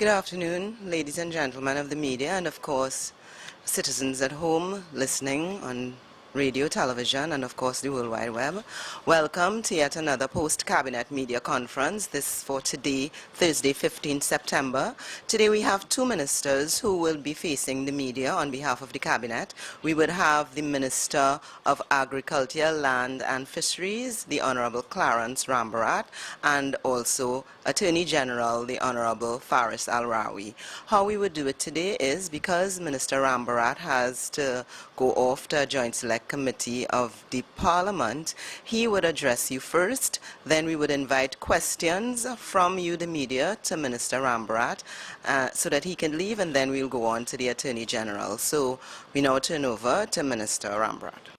Good afternoon, ladies and gentlemen of the media, and of course, citizens at home listening on radio, television, and of course the World Wide Web. Welcome to yet another post-cabinet media conference. This is for today, Thursday, 15 September. Today we have two ministers who will be facing the media on behalf of the cabinet. We would have the Minister of Agriculture, Land and Fisheries, the Honourable Clarence Rambharat, and also Attorney General, the Honourable Faris Rawi. How we would do it today is, because Minister Rambharat has to go off to a joint select committee of the Parliament, he would address you first, then we would invite questions from you, the media, to Minister Rambharat so that he can leave, and then we'll go on to the Attorney General. So we now turn over to Minister Rambharat.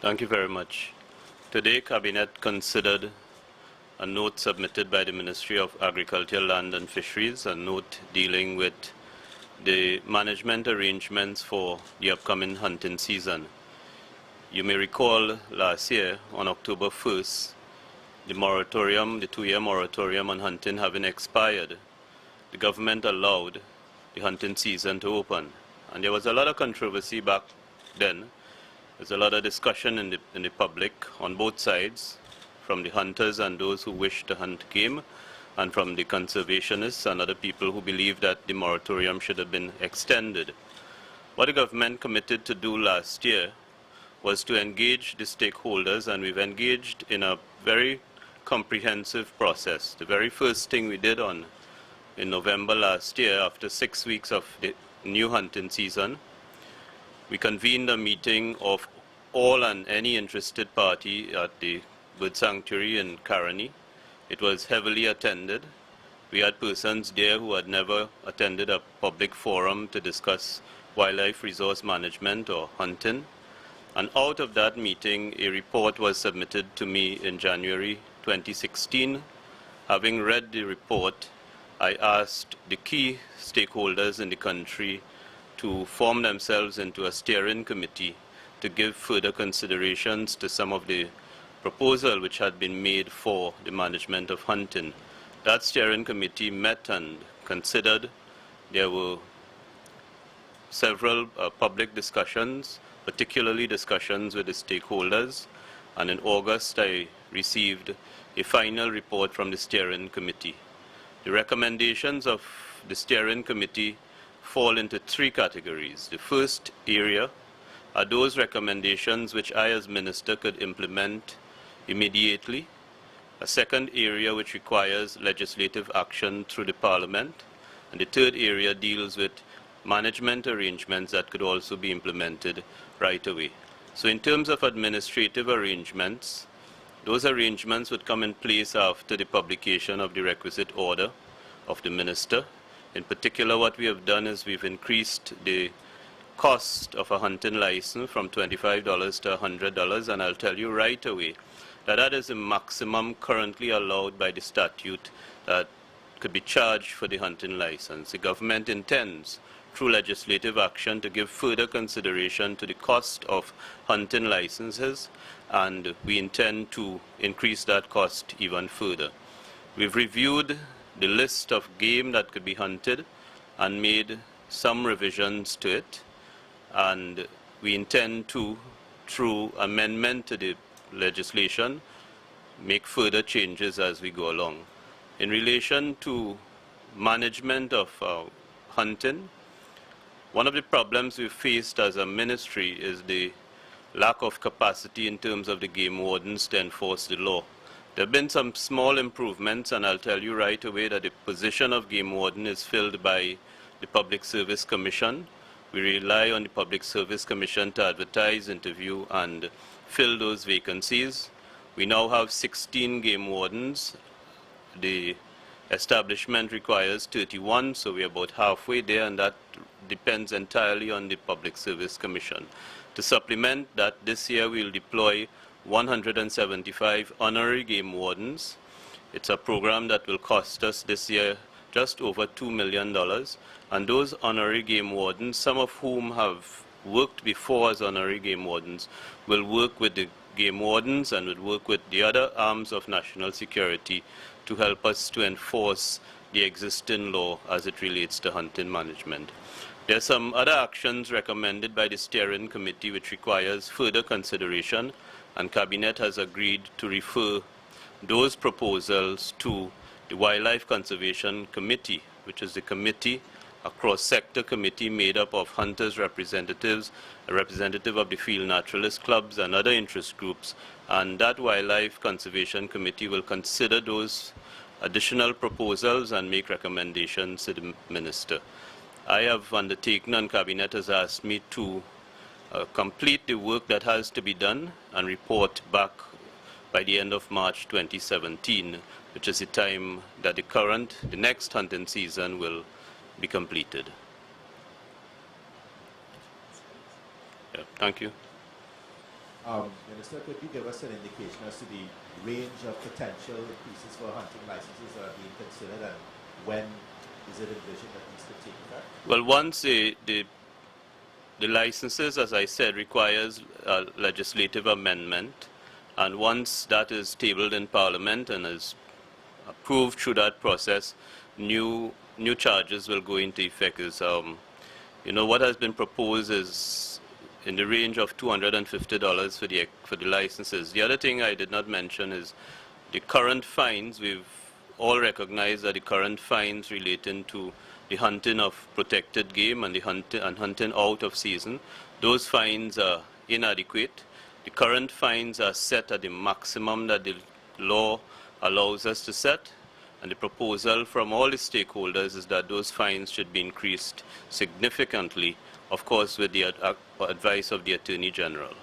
Thank you very much. Today, Cabinet considered a note submitted by the Ministry of Agriculture, Land and Fisheries, a note dealing with the management arrangements for the upcoming hunting season. You may recall last year, on October 1st, the moratorium, the 2-year moratorium on hunting having expired, the government allowed the hunting season to open. And there was a lot of controversy back then. There's a lot of discussion in the public on both sides, from the hunters and those who wish to hunt game, and from the conservationists and other people who believe that the moratorium should have been extended. What the government committed to do last year was to engage the stakeholders, and we've engaged in a very comprehensive process. The very first thing we did in November last year, after 6 weeks of the new hunting season, we convened a meeting of all and any interested party at the Bird Sanctuary in Caroni. It was heavily attended. We had persons there who had never attended a public forum to discuss wildlife resource management or hunting. And out of that meeting, a report was submitted to me in January 2016. Having read the report, I asked the key stakeholders in the country to form themselves into a steering committee to give further considerations to some of the proposal which had been made for the management of hunting. That steering committee met and considered. There were several public discussions, particularly discussions with the stakeholders, and in August I received a final report from the steering committee. The recommendations of the steering committee fall into three categories. The first area are those recommendations which I as minister could implement immediately. A second area which requires legislative action through the Parliament. And the third area deals with management arrangements that could also be implemented right away. So in terms of administrative arrangements, those arrangements would come in place after the publication of the requisite order of the minister. In particular, what we have done is we've increased the cost of a hunting license from $25 to $100, and I'll tell you right away that that is the maximum currently allowed by the statute that could be charged for the hunting license. The government intends, through legislative action, to give further consideration to the cost of hunting licenses, and we intend to increase that cost even further. We've reviewed the list of game that could be hunted and made some revisions to it, and we intend to, through amendment to the legislation, make further changes as we go along. In relation to management of hunting, one of the problems we've faced as a ministry is the lack of capacity in terms of the game wardens to enforce the law. There have been some small improvements, and I'll tell you right away that the position of game warden is filled by the Public Service Commission. We rely on the Public Service Commission to advertise, interview, and fill those vacancies. We now have 16 game wardens. The establishment requires 31, so we're about halfway there, and that depends entirely on the Public Service Commission. To supplement that, this year we'll deploy 175 honorary game wardens. It's a program that will cost us this year just over $2 million. And those honorary game wardens, some of whom have worked before as honorary game wardens, will work with the game wardens and would work with the other arms of national security to help us to enforce the existing law as it relates to hunting management. There are some other actions recommended by the steering committee which requires further consideration, and Cabinet has agreed to refer those proposals to the Wildlife Conservation Committee, which is the committee, a cross-sector committee made up of hunters representatives, a representative of the field naturalist clubs and other interest groups, and that Wildlife Conservation Committee will consider those additional proposals and make recommendations to the Minister. I have undertaken, and Cabinet has asked me to complete the work that has to be done and report back by the end of March 2017, which is the time that the next hunting season will be completed. Yeah, thank you. Minister, could you give us an indication as to the range of potential increases for hunting licenses that are being considered, and when is it envisioned that these could take effect? Well, once the licenses, as I said, requires a legislative amendment, and once that is tabled in Parliament and is approved through that process, new charges will go into effect. What has been proposed is in the range of $250 for the licenses. The other thing I did not mention is the current fines. We've all recognized that the current fines relating to the hunting of protected game and hunting out of season, those fines are inadequate. The current fines are set at the maximum that the law allows us to set, and the proposal from all the stakeholders is that those fines should be increased significantly, of course with the advice of the Attorney General.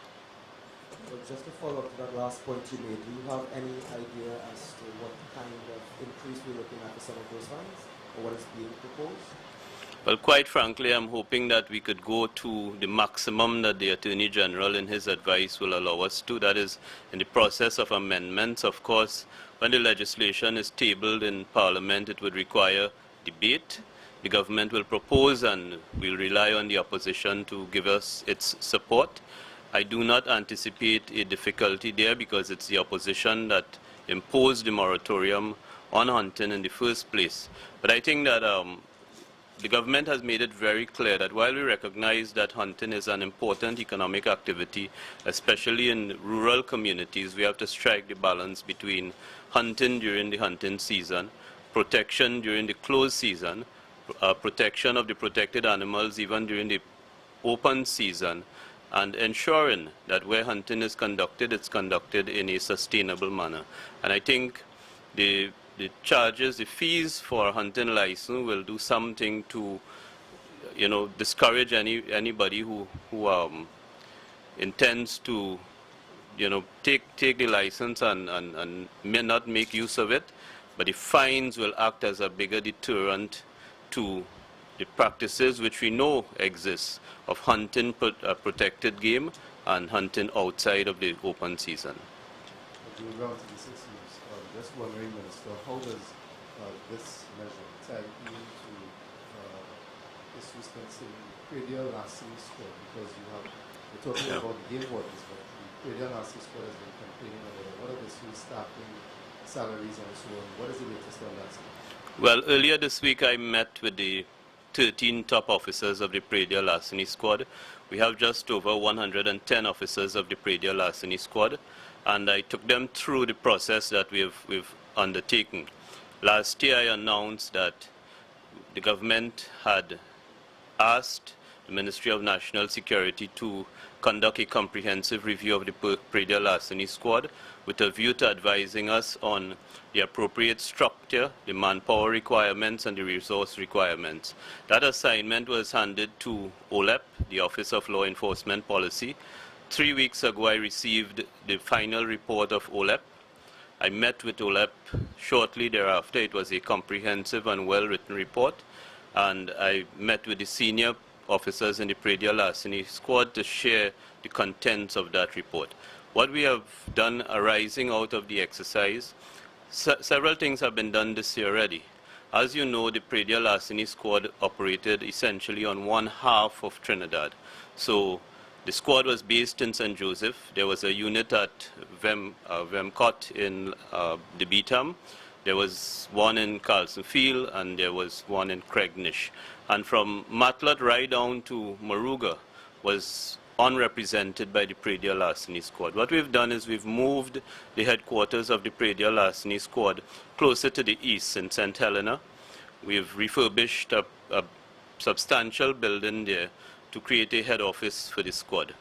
So just to follow up to that last point you made, do you have any idea as to what kind of increase we're looking at for some of those fines, or what is being proposed? Well, quite frankly, I'm hoping that we could go to the maximum that the Attorney General in his advice will allow us to. That is, in the process of amendments, of course, when the legislation is tabled in Parliament, it would require debate. The government will propose, and we'll rely on the opposition to give us its support. I do not anticipate a difficulty there because it's the opposition that imposed the moratorium on hunting in the first place. But I think that the government has made it very clear that while we recognize that hunting is an important economic activity, especially in rural communities, we have to strike the balance between hunting during the hunting season, protection during the closed season, protection of the protected animals even during the open season, and ensuring that where hunting is conducted, it's conducted in a sustainable manner. And I think the charges, the fees for a hunting license will do something to, discourage anybody who intends to, take the license and may not make use of it. But the fines will act as a bigger deterrent to the practices which we know exist of hunting protected game and hunting outside of the open season. Just wondering, Minister, how does this measure tie into this Wisconsin Predial Lasting Squad? Because we're talking about the game wardens, but the Predial Lasting Squad has been complaining about what are the staffing, salaries, and so on. What is the latest on that? Well, earlier this week I met with the 13 top officers of the Predial Larceny Squad. We have just over 110 officers of the Predial Larceny Squad, and I took them through the process that we've undertaken. Last year I announced that the government had asked the Ministry of National Security to conduct a comprehensive review of the Predial Larceny Squad with a view to advising us on the appropriate structure, the manpower requirements, and the resource requirements. That assignment was handed to OLEP, the Office of Law Enforcement Policy. 3 weeks ago, I received the final report of OLEP. I met with OLEP shortly thereafter. It was a comprehensive and well-written report, and I met with the senior officers in the Predial Larceny Squad to share the contents of that report. What we have done arising out of the exercise, several things have been done this year already. As you know, the Predial Larceny Squad operated essentially on one half of Trinidad. So The squad was based in St. Joseph. There was a unit at Vemcott in the Beetham. There was one in Carlson Field, and there was one in Craignish. And from Matlat right down to Moruga was unrepresented by the Pradial Larceny Squad. What we've done is we've moved the headquarters of the Pradial Larceny Squad closer to the east in St. Helena. We've refurbished a substantial building there to create a head office for the squad.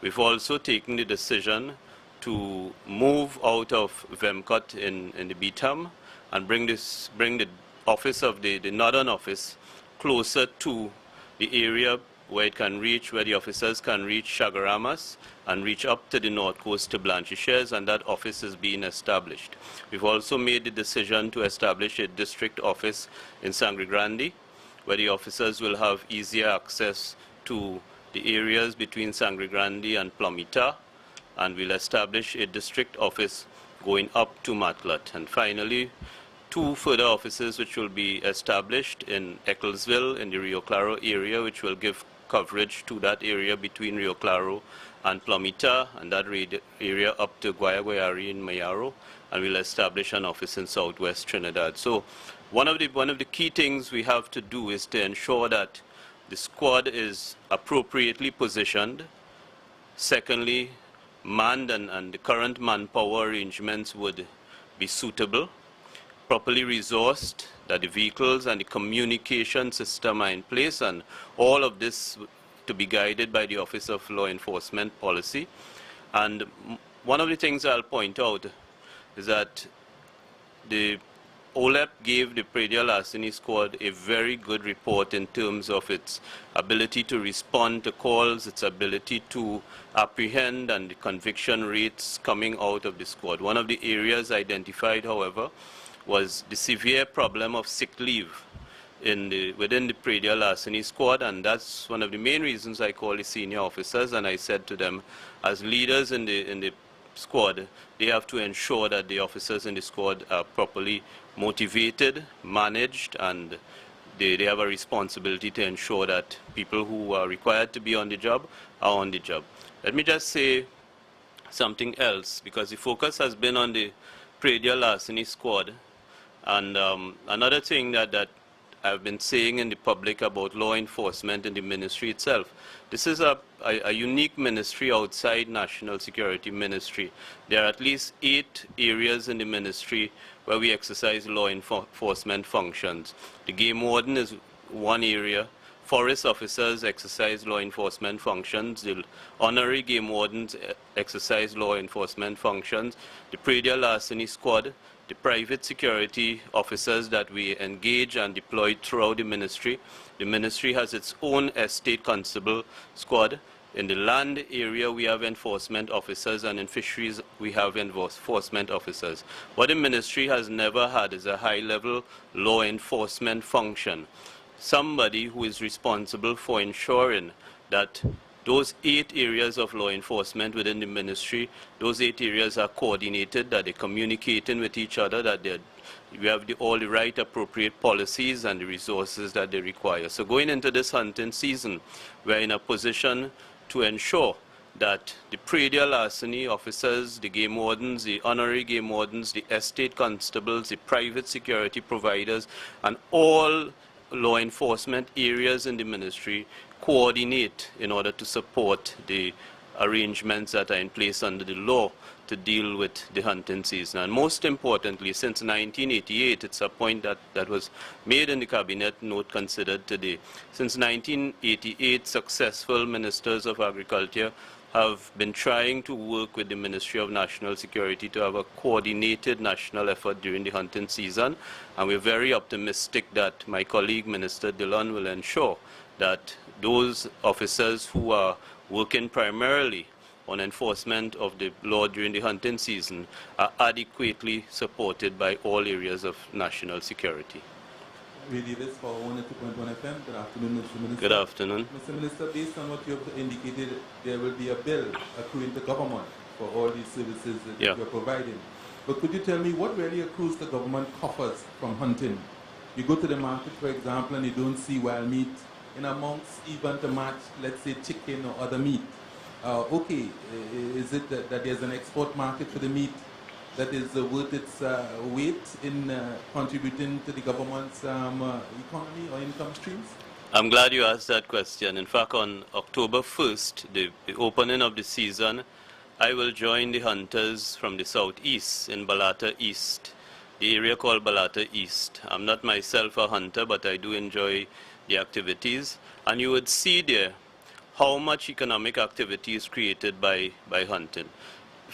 We've also taken the decision to move out of Vemcott in the Beetham and bring the office of the northern office closer to the area where it can reach, where the officers can reach Chagaramas and reach up to the north coast to Blanchisseuse, and that office is being established. We've also made the decision to establish a district office in Sangre Grande, where the officers will have easier access to the areas between Sangre Grande and Plomita, and we'll establish a district office going up to Matlat. And finally, 2 further offices which will be established in Ecclesville in the Rio Claro area, which will give coverage to that area between Rio Claro and Plomita, and that area up to Guayaguayari in Mayaro, and we'll establish an office in southwest Trinidad. So one of the key things we have to do is to ensure that the squad is appropriately positioned. Secondly, manned, and the current manpower arrangements would be suitable, properly resourced, that the vehicles and the communication system are in place, and all of this to be guided by the Office of Law Enforcement Policy. And one of the things I'll point out is that the OLEP gave the Pradial Larceny Squad a very good report in terms of its ability to respond to calls, its ability to apprehend, and the conviction rates coming out of the squad. One of the areas identified, however, was the severe problem of sick leave within the Pradial Larceny Squad, and that's one of the main reasons I called the senior officers, and I said to them, as leaders in the squad, they have to ensure that the officers in the squad are properly motivated, managed, and they have a responsibility to ensure that people who are required to be on the job are on the job. Let me just say something else, because the focus has been on the Pradial Larceny Squad, and another thing that I've been saying in the public about law enforcement in the ministry itself. This is a unique ministry outside National Security Ministry. There are at least 8 areas in the ministry where we exercise law enforcement functions. The game warden is one area. Forest officers exercise law enforcement functions. The honorary game wardens exercise law enforcement functions. The Pradial Larceny Squad, the private security officers that we engage and deploy throughout the ministry. The ministry has its own estate constable squad. In the land area, we have enforcement officers, and in fisheries, we have enforcement officers. What the ministry has never had is a high-level law enforcement function. Somebody who is responsible for ensuring that those 8 areas of law enforcement within the ministry, those 8 areas are coordinated, that they're communicating with each other, that we have all the right appropriate policies and the resources that they require. So going into this hunting season, we're in a position to ensure that the Pradial Larceny officers, the game wardens, the honorary game wardens, the estate constables, the private security providers, and all law enforcement areas in the ministry coordinate in order to support the arrangements that are in place under the law to deal with the hunting season. And most importantly, since 1988, it's a point that was made in the cabinet note considered today. Since 1988, successful ministers of agriculture have been trying to work with the Ministry of National Security to have a coordinated national effort during the hunting season, and we're very optimistic that my colleague Minister Dillon will ensure that those officers who are working primarily on enforcement of the law during the hunting season are adequately supported by all areas of national security. Radio this for 102.1 FM. Good afternoon, Mr. Minister. Good afternoon. Mr. Minister, based on what you have indicated, there will be a bill accruing to government for all these services that you're providing. But could you tell me what really accrues to government coffers from hunting? You go to the market, for example, and you don't see wild meat in amongst even to match, let's say, chicken or other meat. okay, is it that there's an export market for the meat that is worth its weight in contributing to the government's economy or income streams? I'm glad you asked that question. In fact, on October 1st, the opening of the season, I will join the hunters from the southeast in Balata East, the area called Balata East. I'm not myself a hunter, but I do enjoy the activities. And you would see there how much economic activity is created by hunting.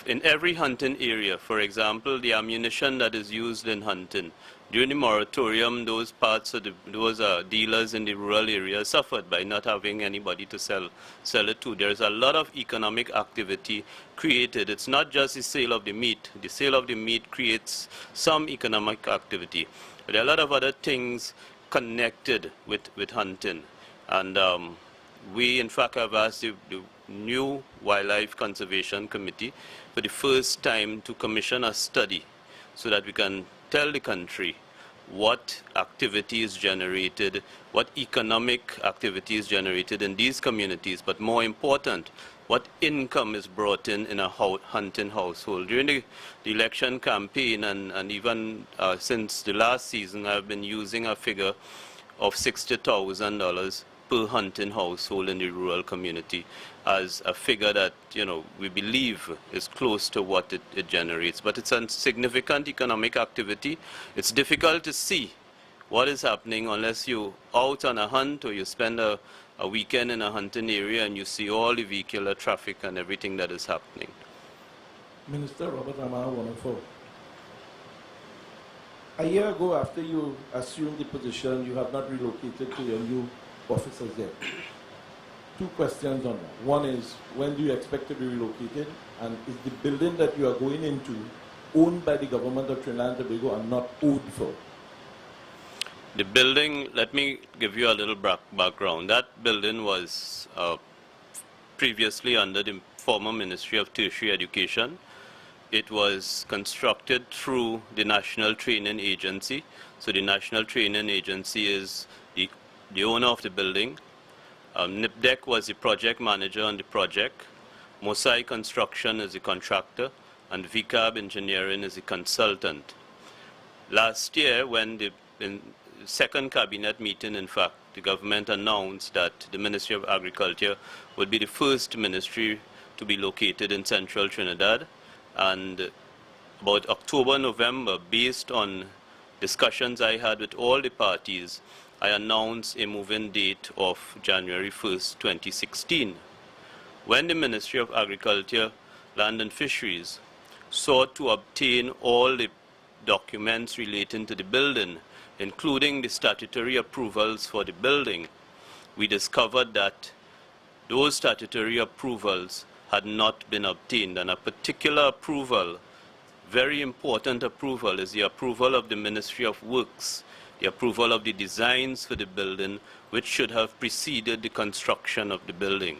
In every hunting area, for example, the ammunition that is used in hunting, during the moratorium, those parts of those dealers in the rural areas suffered by not having anybody to sell it to. There's a lot of economic activity created. It's not just the sale of the meat. The sale of the meat creates some economic activity. But there are a lot of other things connected with hunting. And we, in fact, have asked the new Wildlife Conservation Committee for the first time to commission a study so that we can tell the country what activity is generated, what economic activity is generated in these communities, but more important, what income is brought in a hunting household. During the election campaign and even since the last season, I've been using a figure of $60,000 per hunting household in the rural community as a figure that, you know, we believe is close to what it generates. But it's a significant economic activity. It's difficult to see what is happening unless you're out on a hunt or you spend a weekend in a hunting area and you see all the vehicular traffic and everything that is happening. Minister Robert Rama, wonderful. A year ago, after you assumed the position, you have not relocated to your new offices there. Two questions on that. One is, when do you expect to be relocated? And is the building that you are going into owned by the government of Trinidad and Tobago and not owed for? The building, let me give you a little background. That building was previously under the former Ministry of Tertiary Education. It was constructed through the National Training Agency. So the National Training Agency is the owner of the building. NIPDEC was the project manager on the project. Mosai Construction is the contractor, and VCAB Engineering is the consultant. Last year, when in the second cabinet meeting, in fact, the government announced that the Ministry of Agriculture would be the first ministry to be located in central Trinidad. And about October, November, based on discussions I had with all the parties, I announced a move-in date of January 1st, 2016. When the Ministry of Agriculture, Land and Fisheries sought to obtain all the documents relating to the building, including the statutory approvals for the building, we discovered that those statutory approvals had not been obtained. And a particular approval, very important approval, is the approval of the Ministry of Works, the approval of the designs for the building, which should have preceded the construction of the building.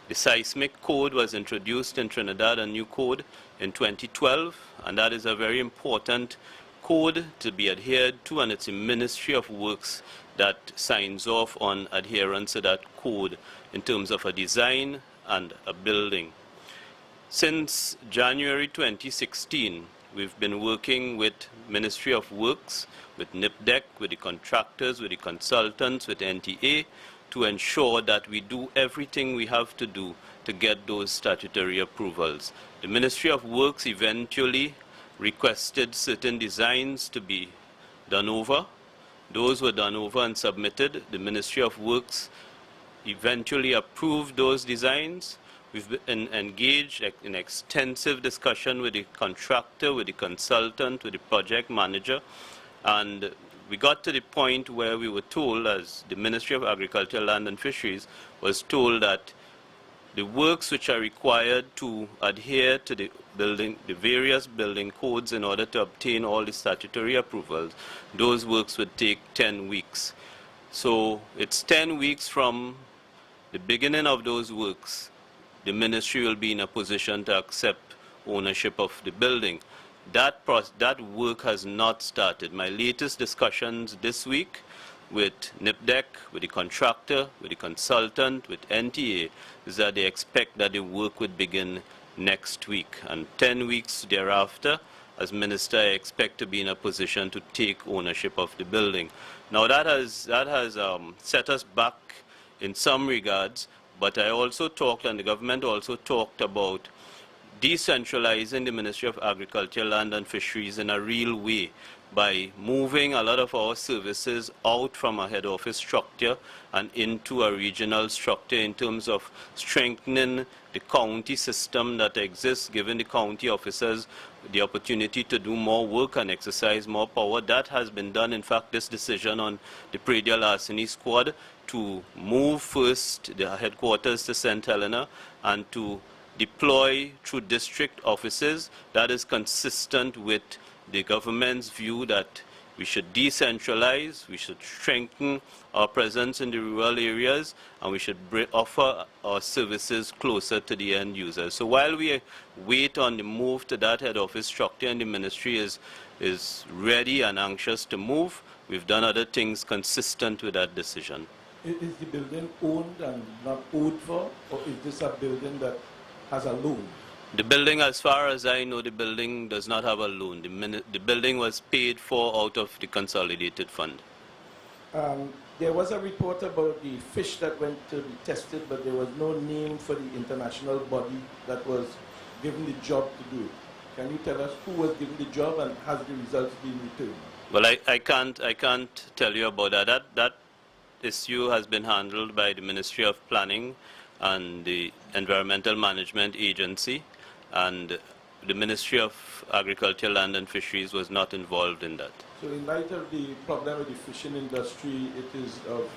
The seismic code was introduced in Trinidad, a new code, in 2012, and that is a very important code to be adhered to, and it's the Ministry of Works that signs off on adherence to that code in terms of a design and a building. Since January 2016, we've been working with Ministry of Works, with NIPDEC, with the contractors, with the consultants, with NTA, to ensure that we do everything we have to do to get those statutory approvals. The Ministry of Works eventually requested certain designs to be done over. Those were done over and submitted. The Ministry of Works eventually approved those designs. We've been engaged in extensive discussion with the contractor, with the consultant, with the project manager, and we got to the point where we were told, as the Ministry of Agriculture, Land and Fisheries was told, that the works which are required to adhere to the various building codes in order to obtain all the statutory approvals, those works would take 10 weeks. So it's 10 weeks from the beginning of those works. The ministry will be in a position to accept ownership of the building. That work has not started. My latest discussions this week with NIPDEC, with the contractor, with the consultant, with NTA, is that they expect that the work would begin next week. And 10 weeks thereafter, as Minister, I expect to be in a position to take ownership of the building. Now that has set us back in some regards, but I also talked, and the government also talked about decentralizing the Ministry of Agriculture, Land and Fisheries in a real way by moving a lot of our services out from a head office structure and into a regional structure in terms of strengthening the county system that exists, giving the county officers the opportunity to do more work and exercise more power. That has been done. In fact, this decision on the Pradial Larceny Squad to move first the headquarters to St. Helena and to deploy through district offices, that is consistent with the government's view that we should decentralize, we should strengthen our presence in the rural areas, and we should offer our services closer to the end users. So while we wait on the move to that head office structure and the ministry is ready and anxious to move, we've done other things consistent with that decision. Is the building owned and not owed for, or is this a building that has a loan? The building, as far as I know, the building does not have a loan. The building was paid for out of the consolidated fund. There was a report about the fish that went to be tested, but there was no name for the international body that was given the job to do it. Can you tell us who was given the job and has the results been returned? Well, I can't tell you about that. That issue has been handled by the Ministry of Planning and the Environmental Management Agency, and the Ministry of Agriculture, Land and Fisheries was not involved in that. So in light of the problem with the fishing industry, it is of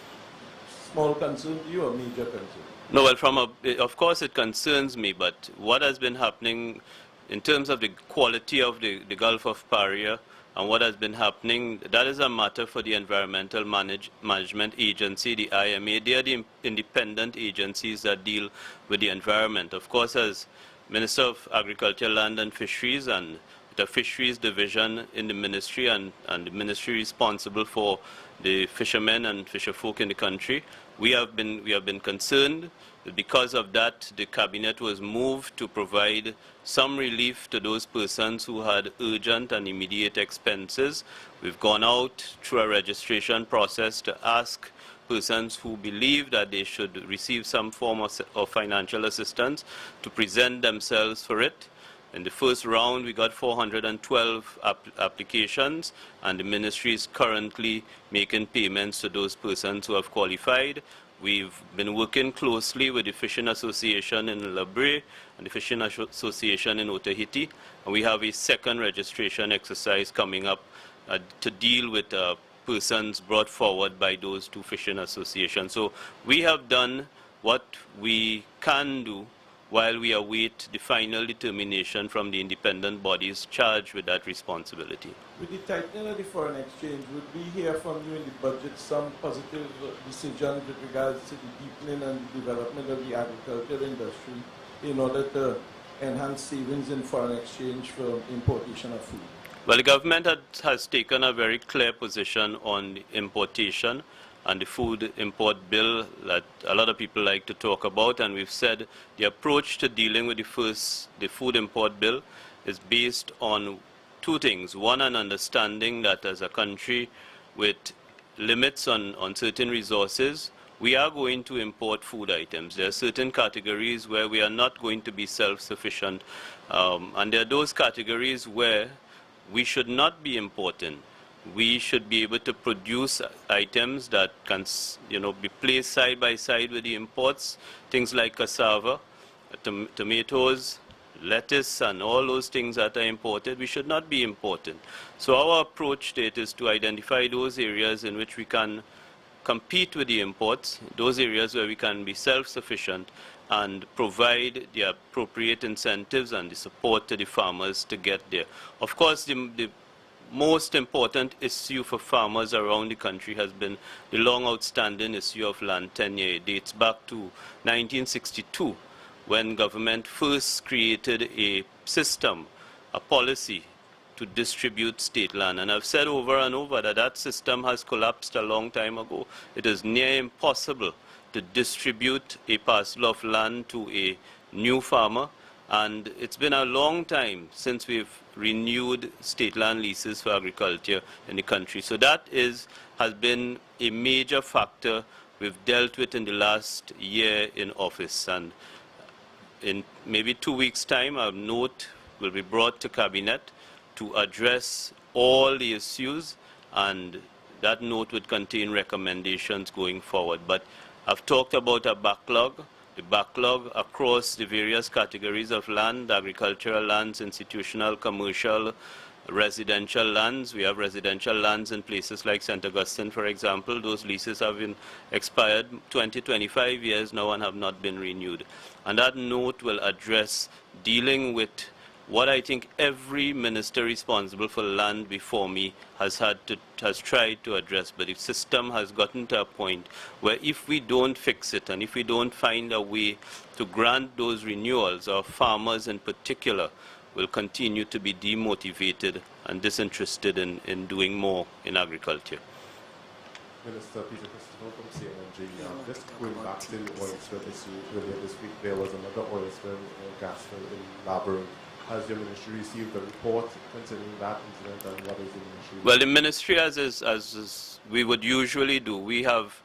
small concern to you or major concern? No, well, of course it concerns me, but what has been happening in terms of the quality of the Gulf of Paria and what has been happening, that is a matter for the Environmental Management Agency, the IMA. They are the independent agencies that deal with the environment. Of course, as Minister of Agriculture, Land and Fisheries, and the Fisheries Division in the ministry, and the ministry responsible for the fishermen and fisherfolk in the country, we have been concerned. Because of that, the cabinet was moved to provide some relief to those persons who had urgent and immediate expenses. We've gone out through a registration process to ask persons who believe that they should receive some form of financial assistance to present themselves for it. In the first round, we got 412 applications, and the ministry is currently making payments to those persons who have qualified. We've been working closely with the Fishing Association in Labre and the Fishing Association in Otahiti, and we have a second registration exercise coming up to deal with persons brought forward by those two fishing associations. So we have done what we can do while we await the final determination from the independent bodies charged with that responsibility. With the tightening of the foreign exchange, would we hear from you in the budget some positive decisions with regards to the deepening and the development of the agricultural industry in order to enhance savings in foreign exchange for importation of food? Well, the government has taken a very clear position on the importation and the food import bill that a lot of people like to talk about, and we've said the approach to dealing with the food import bill is based on two things. One, an understanding that as a country with limits on certain resources, we are going to import food items. There are certain categories where we are not going to be self-sufficient, and there are those categories where we should not be importing. We should be able to produce items that can, be placed side by side with the imports, things like cassava, tomatoes, lettuce, and all those things that are imported. We should not be importing. So our approach to it is to identify those areas in which we can compete with the imports, those areas where we can be self-sufficient, and provide the appropriate incentives and the support to the farmers to get there. Of course, the most important issue for farmers around the country has been the long outstanding issue of land tenure. It dates back to 1962, when government first created a system, a policy, to distribute state land. And I've said over and over that that system has collapsed a long time ago. It is near impossible to distribute a parcel of land to a new farmer. And it's been a long time since we've renewed state land leases for agriculture in the country. So that has been a major factor we've dealt with in the last year in office. And in maybe 2 weeks' time, a note will be brought to Cabinet to address all the issues, and that note would contain recommendations going forward. But I've talked about a backlog. The backlog across the various categories of land: agricultural lands, institutional, commercial, residential lands. We have residential lands in places like St. Augustine, for example. Those leases have been expired 20, 25 years now and have not been renewed. And that note will address dealing with what I think every minister responsible for land before me has tried to address. But the system has gotten to a point where if we don't fix it and if we don't find a way to grant those renewals, our farmers in particular will continue to be demotivated and disinterested in doing more in agriculture. Minister Peter Christopher from CNNG. Just going back to the oil spill issue earlier this week, there was another oil spill or gas spill in Labrador. Has your ministry received a report concerning that incident, and what is the ministry? Well, the ministry, as we would usually do, we have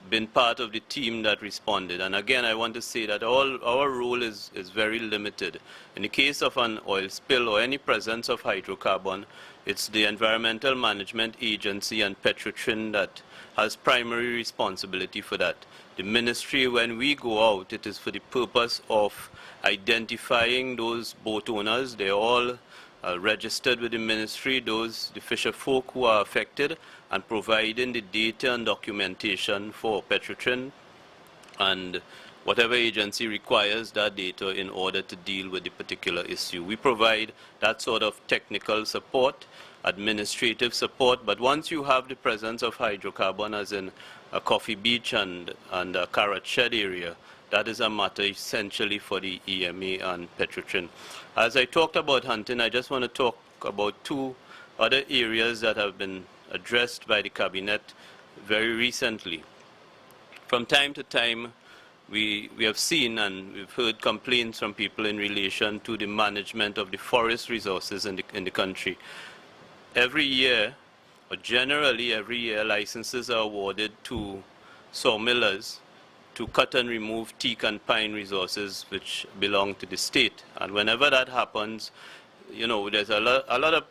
been part of the team that responded. And again, I want to say that our role is very limited. In the case of an oil spill or any presence of hydrocarbon, it's the Environmental Management Agency and Petrotrin that has primary responsibility for that. The ministry, when we go out, it is for the purpose of identifying those boat owners. They're all registered with the ministry, the fisher folk who are affected, and providing the data and documentation for Petrotrin and whatever agency requires that data in order to deal with the particular issue. We provide that sort of technical support, administrative support, but once you have the presence of hydrocarbon, as in a Coffee Beach and a Carrot Shed area, that is a matter essentially for the EMA and Petrotrin. As I talked about hunting, I just want to talk about two other areas that have been addressed by the Cabinet very recently. From time to time, we have seen and we've heard complaints from people in relation to the management of the forest resources in the country. Every year, or generally every year, licenses are awarded to sawmillers to cut and remove teak and pine resources which belong to the state. And whenever that happens, you know, there's a lot of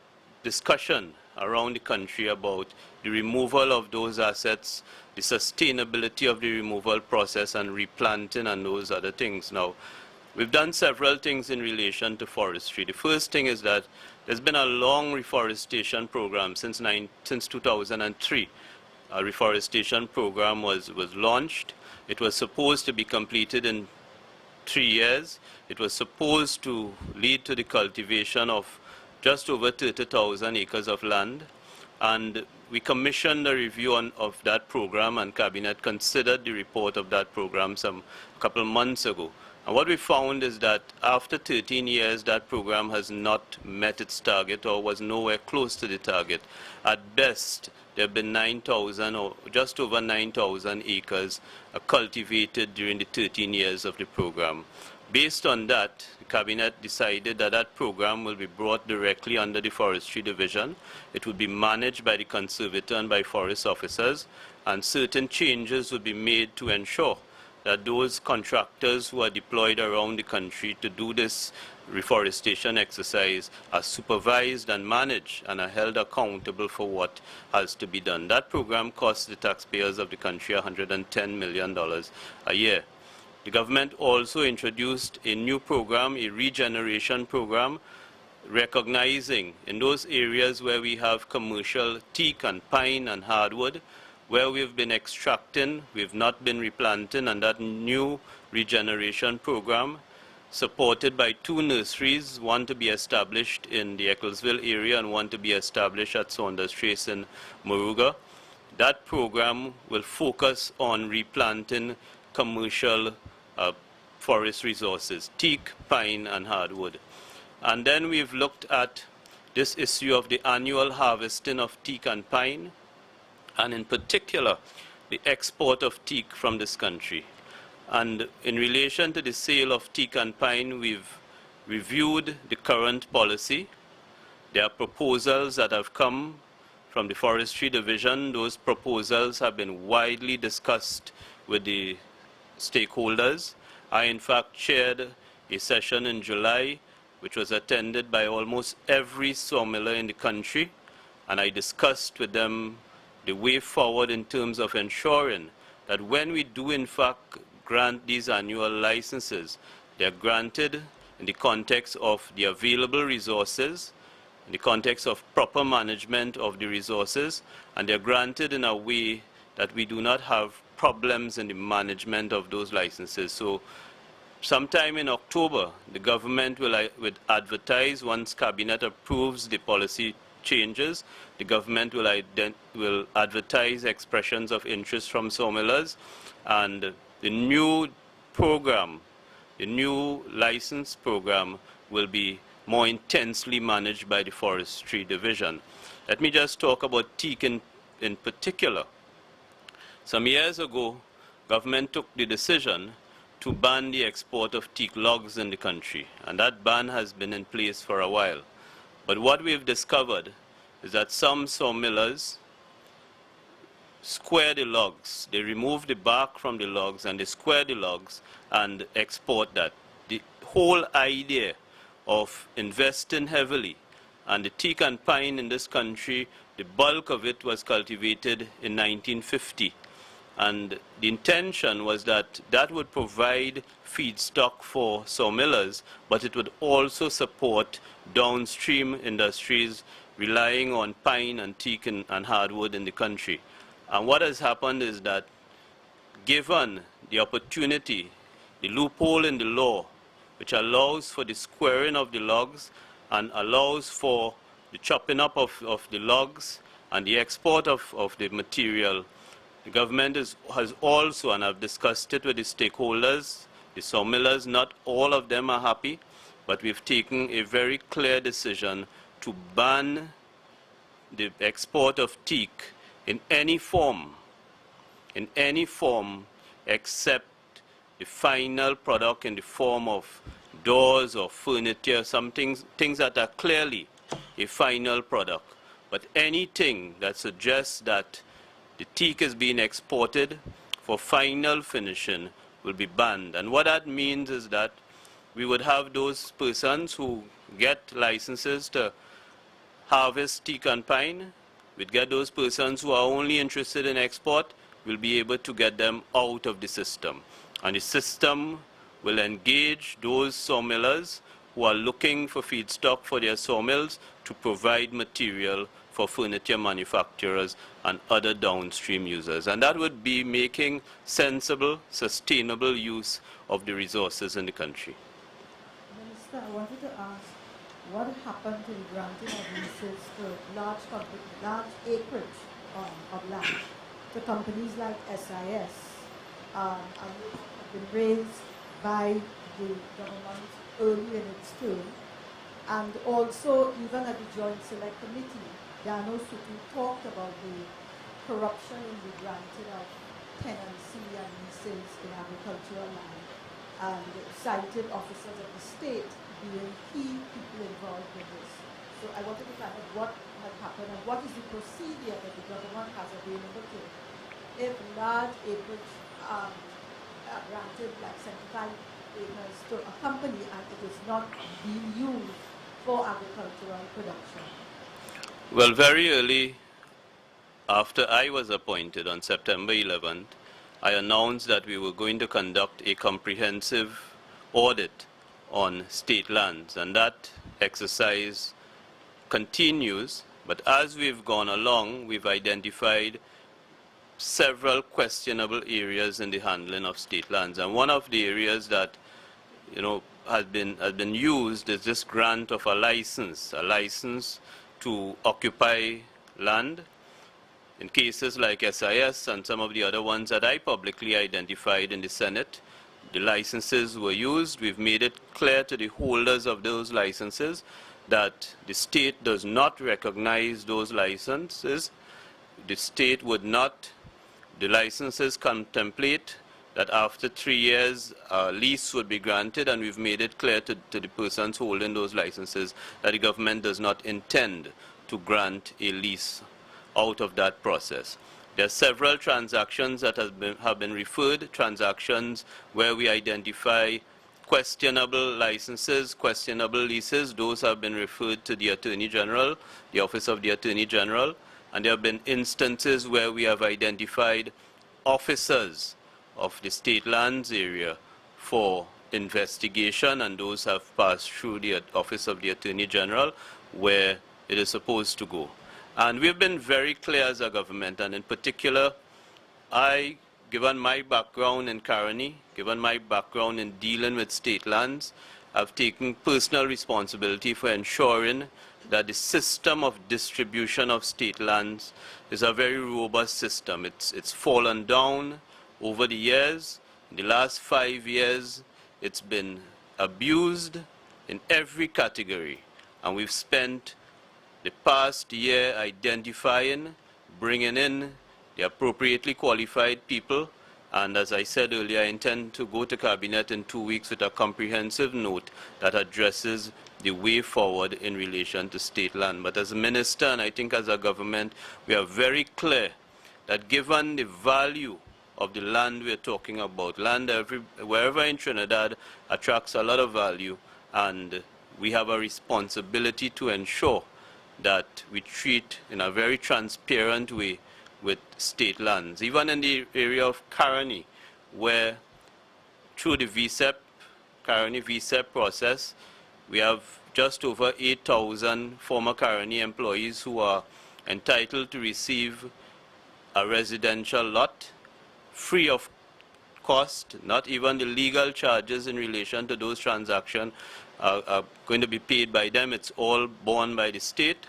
discussion around the country about the removal of those assets, the sustainability of the removal process and replanting and those other things. Now, we've done several things in relation to forestry. The first thing is that there's been a long reforestation program since 2003. A reforestation program was launched. It was supposed to be completed in 3 years. It was supposed to lead to the cultivation of just over 30,000 acres of land. And we commissioned a review of that program, and Cabinet considered the report of that program a couple of months ago. And what we found is that after 13 years, that program has not met its target or was nowhere close to the target. At best, there have been 9,000 or just over 9,000 acres cultivated during the 13 years of the program. Based on that, the Cabinet decided that that program will be brought directly under the Forestry Division. It will be managed by the conservator and by forest officers, and certain changes will be made to ensure that those contractors who are deployed around the country to do this reforestation exercise are supervised and managed and are held accountable for what has to be done. That program costs the taxpayers of the country $110 million a year. The government also introduced a new program, a regeneration program, recognizing in those areas where we have commercial teak and pine and hardwood, where we've been extracting, we've not been replanting, and that new regeneration program, supported by 2 nurseries, one to be established in the Ecclesville area and one to be established at Saunders Trace in Moruga. That program will focus on replanting commercial forest resources, teak, pine, and hardwood. And then we've looked at this issue of the annual harvesting of teak and pine, and in particular, the export of teak from this country. And in relation to the sale of teak and pine, we've reviewed the current policy. There are proposals that have come from the Forestry Division. Those proposals have been widely discussed with the stakeholders. I, in fact, chaired a session in July, which was attended by almost every sawmiller in the country, and I discussed with them the way forward in terms of ensuring that when we do, in fact, grant these annual licenses, they are granted in the context of the available resources, in the context of proper management of the resources, and they're granted in a way that we do not have problems in the management of those licenses. So sometime in October, the government will advertise, once Cabinet approves the policy changes, the government will advertise expressions of interest from sawmillers, and the new program, the new license program, will be more intensely managed by the Forestry Division. Let me just talk about teak in particular. Some years ago, government took the decision to ban the export of teak logs in the country, and that ban has been in place for a while. But what we've discovered is that some sawmillers square the logs. They remove the bark from the logs and they square the logs and export that. The whole idea of investing heavily, and the teak and pine in this country, the bulk of it was cultivated in 1950. And the intention was that that would provide feedstock for sawmillers, but it would also support downstream industries relying on pine and teak and hardwood in the country. And what has happened is that, given the opportunity, the loophole in the law, which allows for the squaring of the logs and allows for the chopping up of the logs and the export of the material, the government has also, and I've discussed it with the stakeholders, the sawmillers, not all of them are happy, but we've taken a very clear decision to ban the export of teak in any form except the final product in the form of doors or furniture, things that are clearly a final product. But anything that suggests that the teak is being exported for final finishing will be banned. And what that means is that we would have those persons who get licenses to harvest teak and pine. We'd get those persons who are only interested in export. We'll be able to get them out of the system. And the system will engage those sawmillers who are looking for feedstock for their sawmills to provide material for furniture manufacturers and other downstream users. And that would be making sensible, sustainable use of the resources in the country. Minister, I wanted to ask, what happened to the granting of leases to large acreage of land to companies like SIS, and have been raised by the government early in its term, and also even at the Joint Select Committee, Dano Sutu talked about the corruption in the granting of tenancy and leases in agricultural land, and cited officers of the state being key people involved in this. So I wanted to find out what had happened and what is the procedure that the government has available to if large acreage granted like 75 acres to a company and it is not being used for agricultural production. Well, very early after I was appointed on September 11th, I announced that we were going to conduct a comprehensive audit on state lands, and that exercise continues. But as we've gone along, we've identified several questionable areas in the handling of state lands, and one of the areas that has been used is this grant of a license to occupy land. In cases like SIS and some of the other ones that I publicly identified in the Senate, the licenses were used. We've made it clear to the holders of those licenses that the state does not recognize those licenses. The state would not, the licenses contemplate that after 3 years a lease would be granted, and we've made it clear to the persons holding those licenses that the government does not intend to grant a lease out of that process. There are several transactions that have been referred, transactions where we identify questionable licenses, questionable leases. Those have been referred to the Attorney General, the Office of the Attorney General, and there have been instances where we have identified officers of the state lands area for investigation, and those have passed through the Office of the Attorney General where it is supposed to go. And we've been very clear as a government, and in particular, given my background in Caroni, given my background in dealing with state lands, I've taken personal responsibility for ensuring that the system of distribution of state lands is a very robust system. It's fallen down over the years. In the last 5 years, it's been abused in every category, and we've spent the past year identifying, bringing in the appropriately qualified people, and as I said earlier, I intend to go to Cabinet in 2 weeks with a comprehensive note that addresses the way forward in relation to state land. But as a minister, and I think as a government, we are very clear that given the value of the land we're talking about, land wherever in Trinidad attracts a lot of value, and we have a responsibility to ensure that we treat in a very transparent way with state lands. Even in the area of Caroni, where through the Caroni VSEP process, we have just over 8,000 former Caroni employees who are entitled to receive a residential lot free of cost. Not even the legal charges in relation to those transactions are going to be paid by them. It's all borne by the state,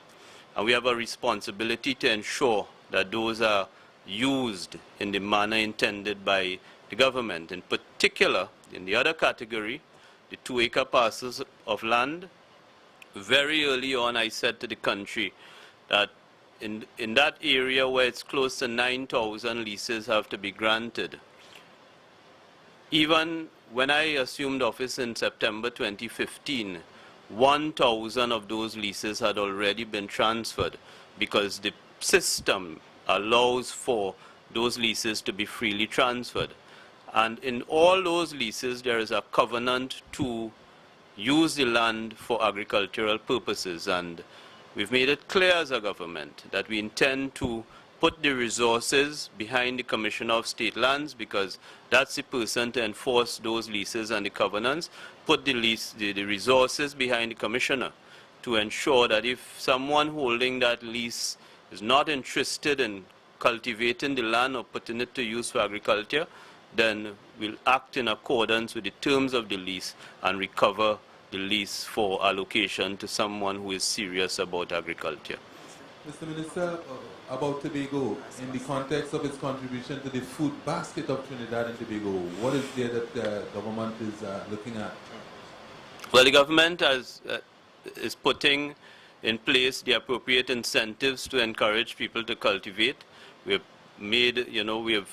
and we have a responsibility to ensure that those are used in the manner intended by the government. In particular, in the other category, the 2-acre parcels of land, very early on I said to the country that in that area where it's close to 9,000 leases have to be granted. Even when I assumed office in September 2015, 1,000 of those leases had already been transferred because the system allows for those leases to be freely transferred. And in all those leases, there is a covenant to use the land for agricultural purposes. And we've made it clear as a government that we intend to put the resources behind the Commissioner of State Lands, because that's the person to enforce those leases and the covenants. Put the resources behind the Commissioner to ensure that if someone holding that lease is not interested in cultivating the land or putting it to use for agriculture, then we'll act in accordance with the terms of the lease and recover the lease for allocation to someone who is serious about agriculture. Mr. Minister, about Tobago, in the context of its contribution to the food basket of Trinidad and Tobago, what is there that the government is looking at? Well, the government is putting in place the appropriate incentives to encourage people to cultivate. We have made, we have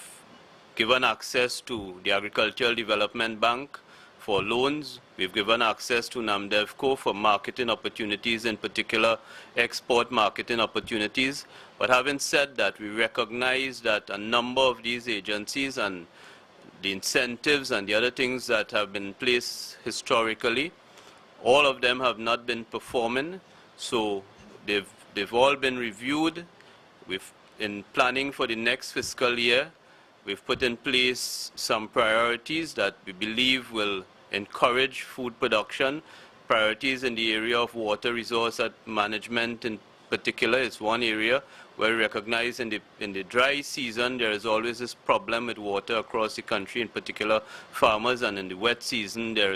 given access to the Agricultural Development Bank for loans. We've given access to NAMDEVCO for marketing opportunities, in particular export marketing opportunities. But having said that, we recognize that a number of these agencies and the incentives and the other things that have been in place historically, all of them have not been performing. So they've all been reviewed. In planning for the next fiscal year, we've put in place some priorities that we believe will encourage food production. Priorities in the area of water resource management in particular is one area where we recognize in the dry season there is always this problem with water across the country, in particular farmers, and in the wet season there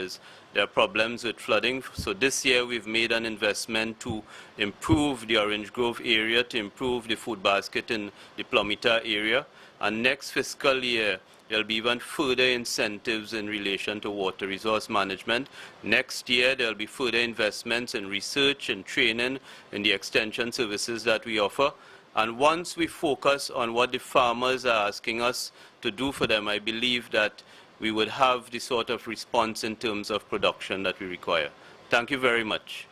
are problems with flooding. So this year we've made an investment to improve the Orange Grove area, to improve the food basket in the Plumita area. And next fiscal year, There'll be even further incentives in relation to water resource management. Next year, there'll be further investments in research and training in the extension services that we offer. And once we focus on what the farmers are asking us to do for them, I believe that we would have the sort of response in terms of production that we require. Thank you very much.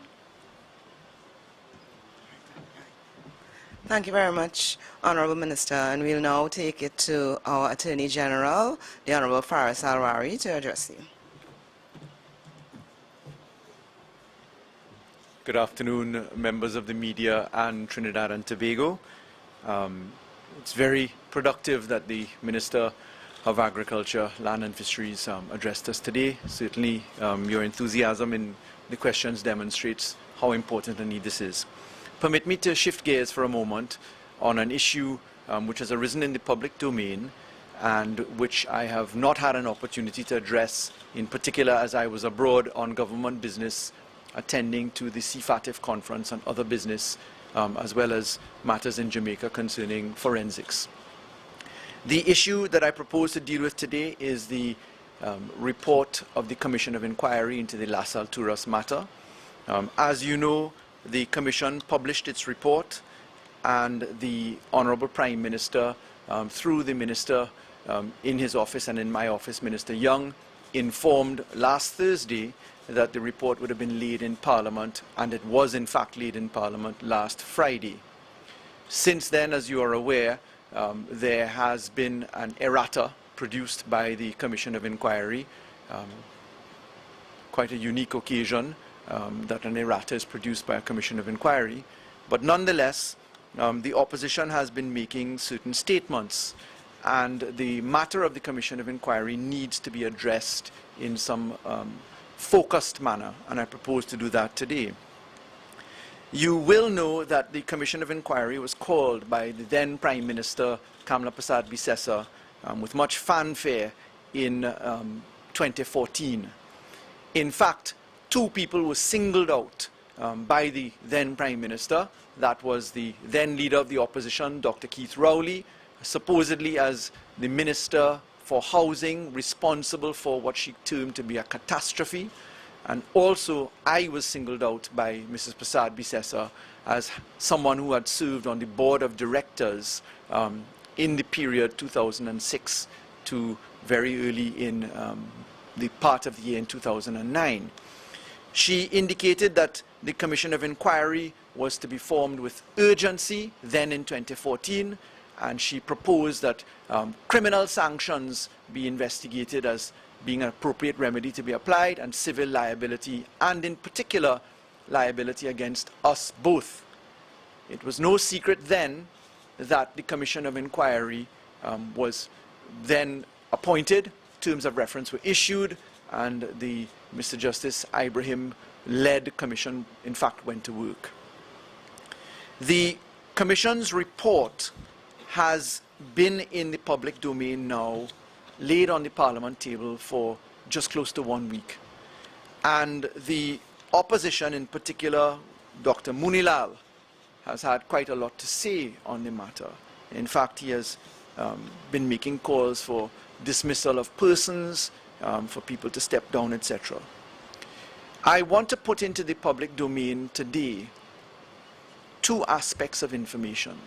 Thank you very much, Honourable Minister. And we'll now take it to our Attorney General, the Honourable Faris to address you. Good afternoon, members of the media and Trinidad and Tobago. It's very productive that the Minister of Agriculture, Land and Fisheries addressed us today. Certainly, your enthusiasm in the questions demonstrates how important a need this is. Permit me to shift gears for a moment on an issue which has arisen in the public domain and which I have not had an opportunity to address, in particular as I was abroad on government business, attending to the CFATIF conference and other business, as well as matters in Jamaica concerning forensics. The issue that I propose to deal with today is the report of the Commission of Inquiry into the Las Alturas matter. As you know, the Commission published its report, and the Honourable Prime Minister, through the Minister in his office and in my office, Minister Young, informed last Thursday that the report would have been laid in Parliament, and it was in fact laid in Parliament last Friday. Since then, as you are aware, there has been an errata produced by the Commission of Inquiry, quite a unique occasion that an errata is produced by a Commission of Inquiry, but nonetheless, the opposition has been making certain statements, and the matter of the Commission of Inquiry needs to be addressed in some focused manner, and I propose to do that today. You will know that the Commission of Inquiry was called by the then Prime Minister, Kamla Persad-Bissessar, with much fanfare in 2014. In fact, two people were singled out by the then Prime Minister. That was the then leader of the opposition, Dr. Keith Rawi, supposedly as the Minister for Housing, responsible for what she termed to be a catastrophe. And also, I was singled out by Mrs. Persad-Bissessar as someone who had served on the board of directors in the period 2006 to very early in the part of the year in 2009. She indicated that the Commission of Inquiry was to be formed with urgency, then in 2014, and she proposed that criminal sanctions be investigated as being an appropriate remedy to be applied, and civil liability, and in particular, liability against us both. It was no secret then that the Commission of Inquiry was then appointed, terms of reference were issued, and the Mr. Justice Ibrahim-led commission, in fact, went to work. The Commission's report has been in the public domain now, laid on the Parliament table for just close to 1 week. And the opposition, in particular, Dr. Munilal, has had quite a lot to say on the matter. In fact, he has been making calls for dismissal of persons, for people to step down, etc. I want to put into the public domain today two aspects of information.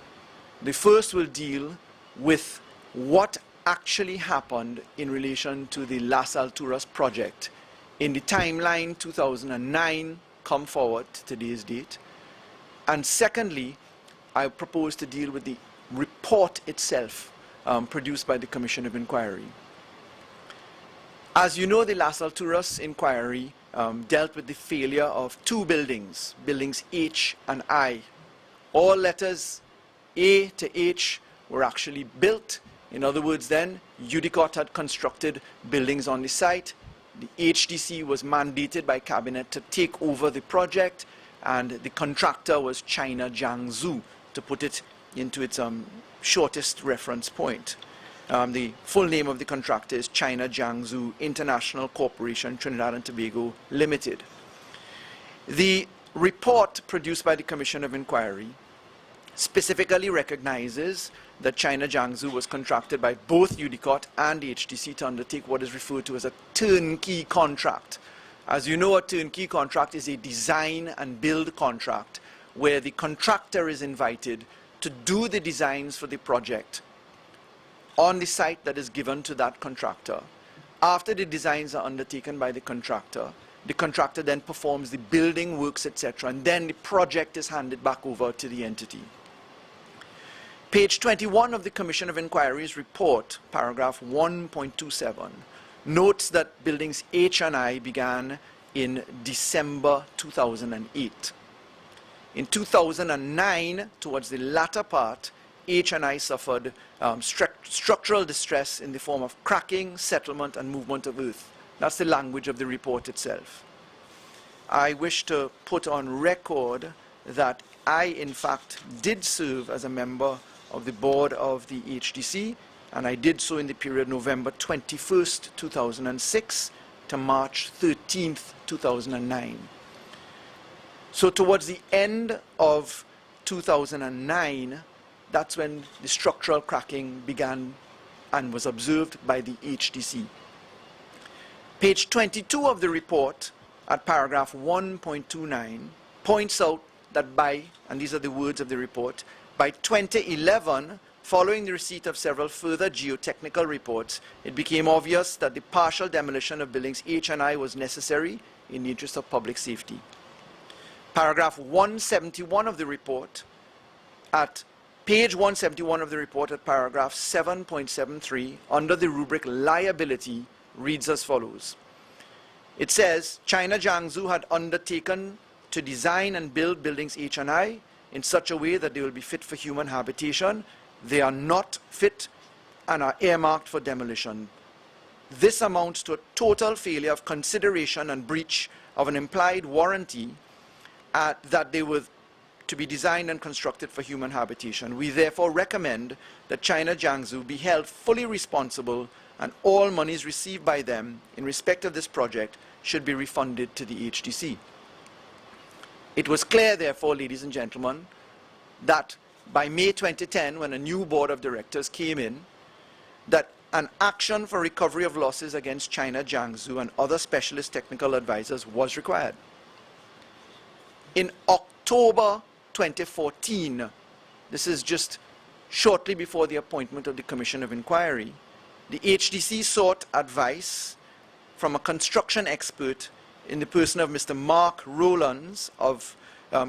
The first will deal with what actually happened in relation to the Las Alturas project in the timeline 2009 come forward to today's date. And secondly, I propose to deal with the report itself produced by the Commission of Inquiry. As you know, the Las Alturas inquiry dealt with the failure of two buildings, buildings H and I. All letters A to H were actually built. In other words then, UDICOT had constructed buildings on the site. The HDC was mandated by Cabinet to take over the project, and the contractor was China Jiangsu, to put it into its shortest reference point. The full name of the contractor is China Jiangsu International Corporation, Trinidad and Tobago Limited. The report produced by the Commission of Inquiry specifically recognizes that China Jiangsu was contracted by both UDCOT and HTC to undertake what is referred to as a turnkey contract. As you know, a turnkey contract is a design and build contract where the contractor is invited to do the designs for the project on the site that is given to that contractor. After the designs are undertaken by the contractor then performs the building works, etc., and then the project is handed back over to the entity. Page 21 of the Commission of Inquiry's report, paragraph 1.27, notes that buildings H and I began in December 2008. In 2009, towards the latter part, H and I suffered structural distress in the form of cracking, settlement, and movement of earth. That's the language of the report itself. I wish to put on record that I, in fact, did serve as a member of the board of the HDC, and I did so in the period November 21st, 2006 to March 13th, 2009. So towards the end of 2009, that's when the structural cracking began and was observed by the HDC. Page 22 of the report, at paragraph 1.29, points out that by, and these are the words of the report, by 2011, following the receipt of several further geotechnical reports, it became obvious that the partial demolition of buildings H and I was necessary in the interest of public safety. Paragraph 171 of the report, at page 171 of the report at paragraph 7.73, under the rubric liability, reads as follows. It says, China Jiangsu had undertaken to design and build buildings H and I in such a way that they will be fit for human habitation. They are not fit and are earmarked for demolition. This amounts to a total failure of consideration and breach of an implied warranty that they were to be designed and constructed for human habitation. We therefore recommend that China Jiangsu be held fully responsible and all monies received by them in respect of this project should be refunded to the HDC. It was clear, therefore, ladies and gentlemen, that by May 2010, when a new board of directors came in, that an action for recovery of losses against China Jiangsu and other specialist technical advisors was required. In October 2014, this is just shortly before the appointment of the Commission of Inquiry, the HDC sought advice from a construction expert in the person of Mr. Mark Rowlands of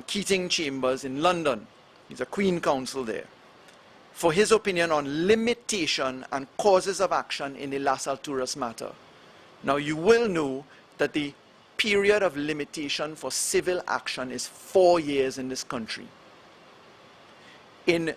Keating Chambers in London. He's a Queen Counsel there, for his opinion on limitation and causes of action in the Las Alturas matter. Now, you will know that the period of limitation for civil action is 4 years in this country. In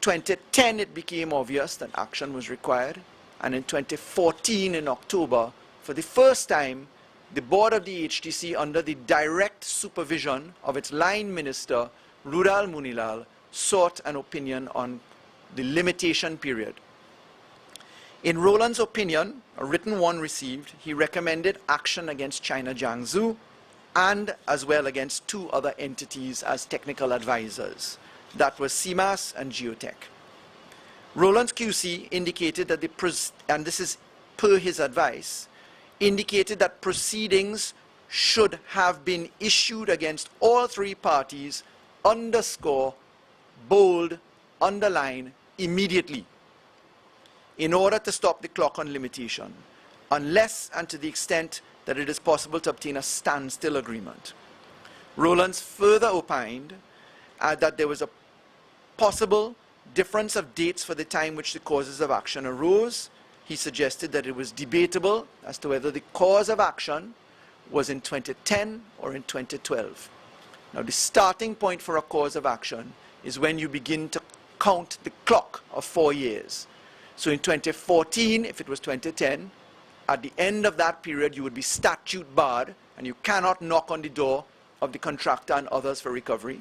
2010, it became obvious that action was required, and in 2014, in October, for the first time, the board of the HDC, under the direct supervision of its line minister, Rudal Munilal, sought an opinion on the limitation period. In Rowland's opinion, a written one received, he recommended action against China Jiangsu and as well against two other entities as technical advisors. That was CMAS and Geotech. Rowland's QC indicated that and this is per his advice, indicated that proceedings should have been issued against all three parties, underscore, bold, underline, immediately, in order to stop the clock on limitation, unless and to the extent that it is possible to obtain a standstill agreement. Rowlands further opined that there was a possible difference of dates for the time which the causes of action arose. He suggested that it was debatable as to whether the cause of action was in 2010 or in 2012. Now, the starting point for a cause of action is when you begin to count the clock of 4 years. So in 2014, if it was 2010, at the end of that period, you would be statute barred, and you cannot knock on the door of the contractor and others for recovery.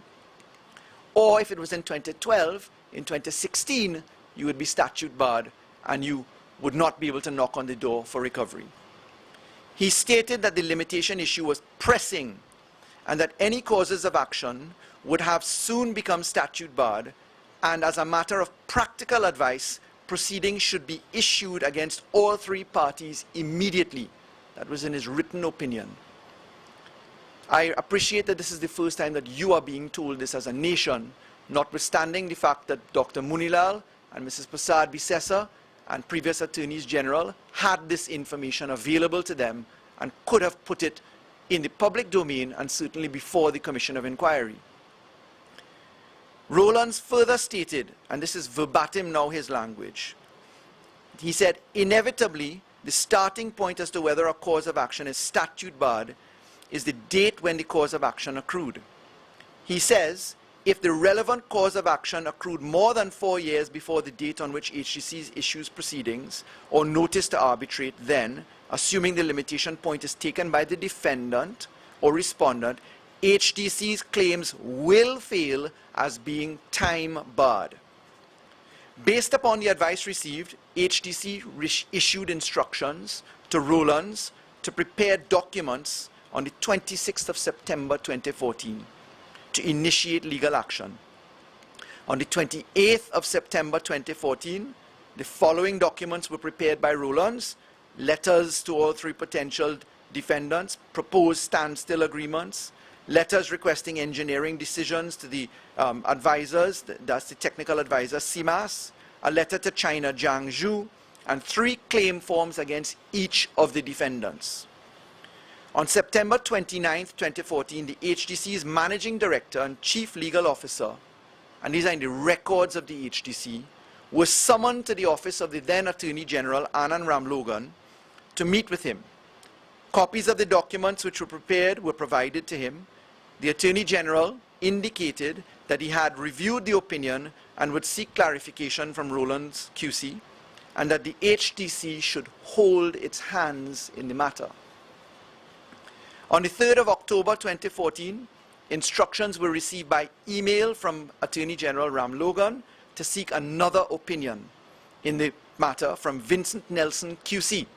Or if it was in 2012, in 2016, you would be statute barred, and you would not be able to knock on the door for recovery. He stated that the limitation issue was pressing and that any causes of action would have soon become statute barred and as a matter of practical advice, proceedings should be issued against all three parties immediately. That was in his written opinion. I appreciate that this is the first time that you are being told this as a nation, notwithstanding the fact that Dr. Munilal and Mrs. Prasad Bisesa and previous attorneys general had this information available to them and could have put it in the public domain and certainly before the Commission of Inquiry. Rowlands further stated, and this is verbatim now his language, he said, inevitably, the starting point as to whether a cause of action is statute barred is the date when the cause of action accrued. He says, if the relevant cause of action accrued more than 4 years before the date on which HDC issues proceedings or notice to arbitrate, then, assuming the limitation point is taken by the defendant or respondent, HDC's claims will fail as being time barred. Based upon the advice received, HDC issued instructions to Rowlands to prepare documents on the 26th of September 2014 to initiate legal action. On the 28th of September 2014, the following documents were prepared by Rowlands: letters to all three potential defendants, proposed standstill agreements, letters requesting engineering decisions to the advisors, that's the technical advisor, CMAS, a letter to China Jiangsu, and 3 claim forms against each of the defendants. On September 29, 2014, the HDC's Managing Director and Chief Legal Officer, and these are in the records of the HDC, was summoned to the office of the then Attorney General, Anand Ramlogan, to meet with him. Copies of the documents which were prepared were provided to him. The Attorney General indicated that he had reviewed the opinion and would seek clarification from Rowlands QC, and that the HDC should hold its hands in the matter. On the 3rd of October 2014, instructions were received by email from Attorney General Ramlogan to seek another opinion in the matter from Vincent Nelson QC,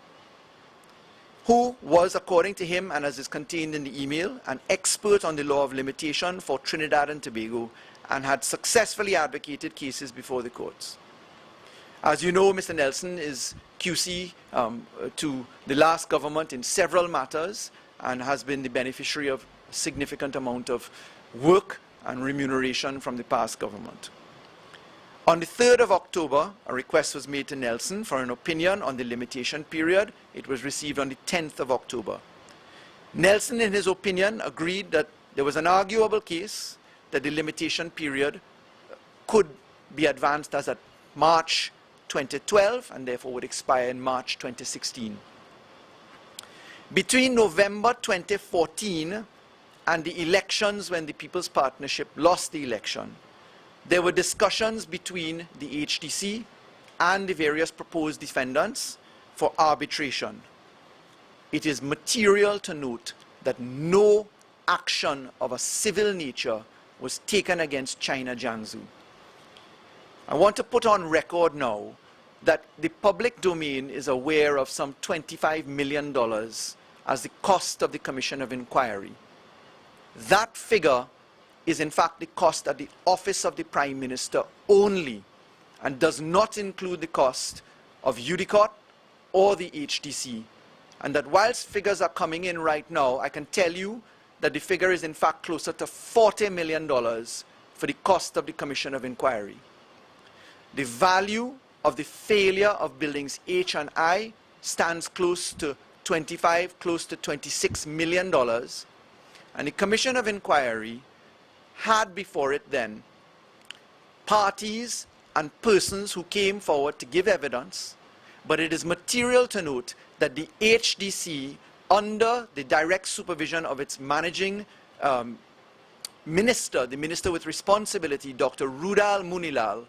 who was, according to him and as is contained in the email, an expert on the law of limitation for Trinidad and Tobago and had successfully advocated cases before the courts. As you know, Mr. Nelson is QC to the last government in several matters and has been the beneficiary of a significant amount of work and remuneration from the past government. On the 3rd of October, a request was made to Nelson for an opinion on the limitation period. It was received on the 10th of October. Nelson, in his opinion, agreed that there was an arguable case that the limitation period could be advanced as at March 2012 and therefore would expire in March 2016. Between November 2014 and the elections, when the People's Partnership lost the election, there were discussions between the HDC and the various proposed defendants for arbitration. It is material to note that no action of a civil nature was taken against China Jiangsu. I want to put on record now that the public domain is aware of some $25 million as the cost of the Commission of Inquiry. That figure is in fact the cost at the Office of the Prime Minister only and does not include the cost of UDICOT or the HDC. And that whilst figures are coming in right now, I can tell you that the figure is in fact closer to $40 million for the cost of the Commission of Inquiry. The value of the failure of buildings H and I stands close to $26 million, and the Commission of Inquiry had before it then parties and persons who came forward to give evidence, but it is material to note that the HDC, under the direct supervision of its managing minister, the minister with responsibility, Dr. Rudal Munilal,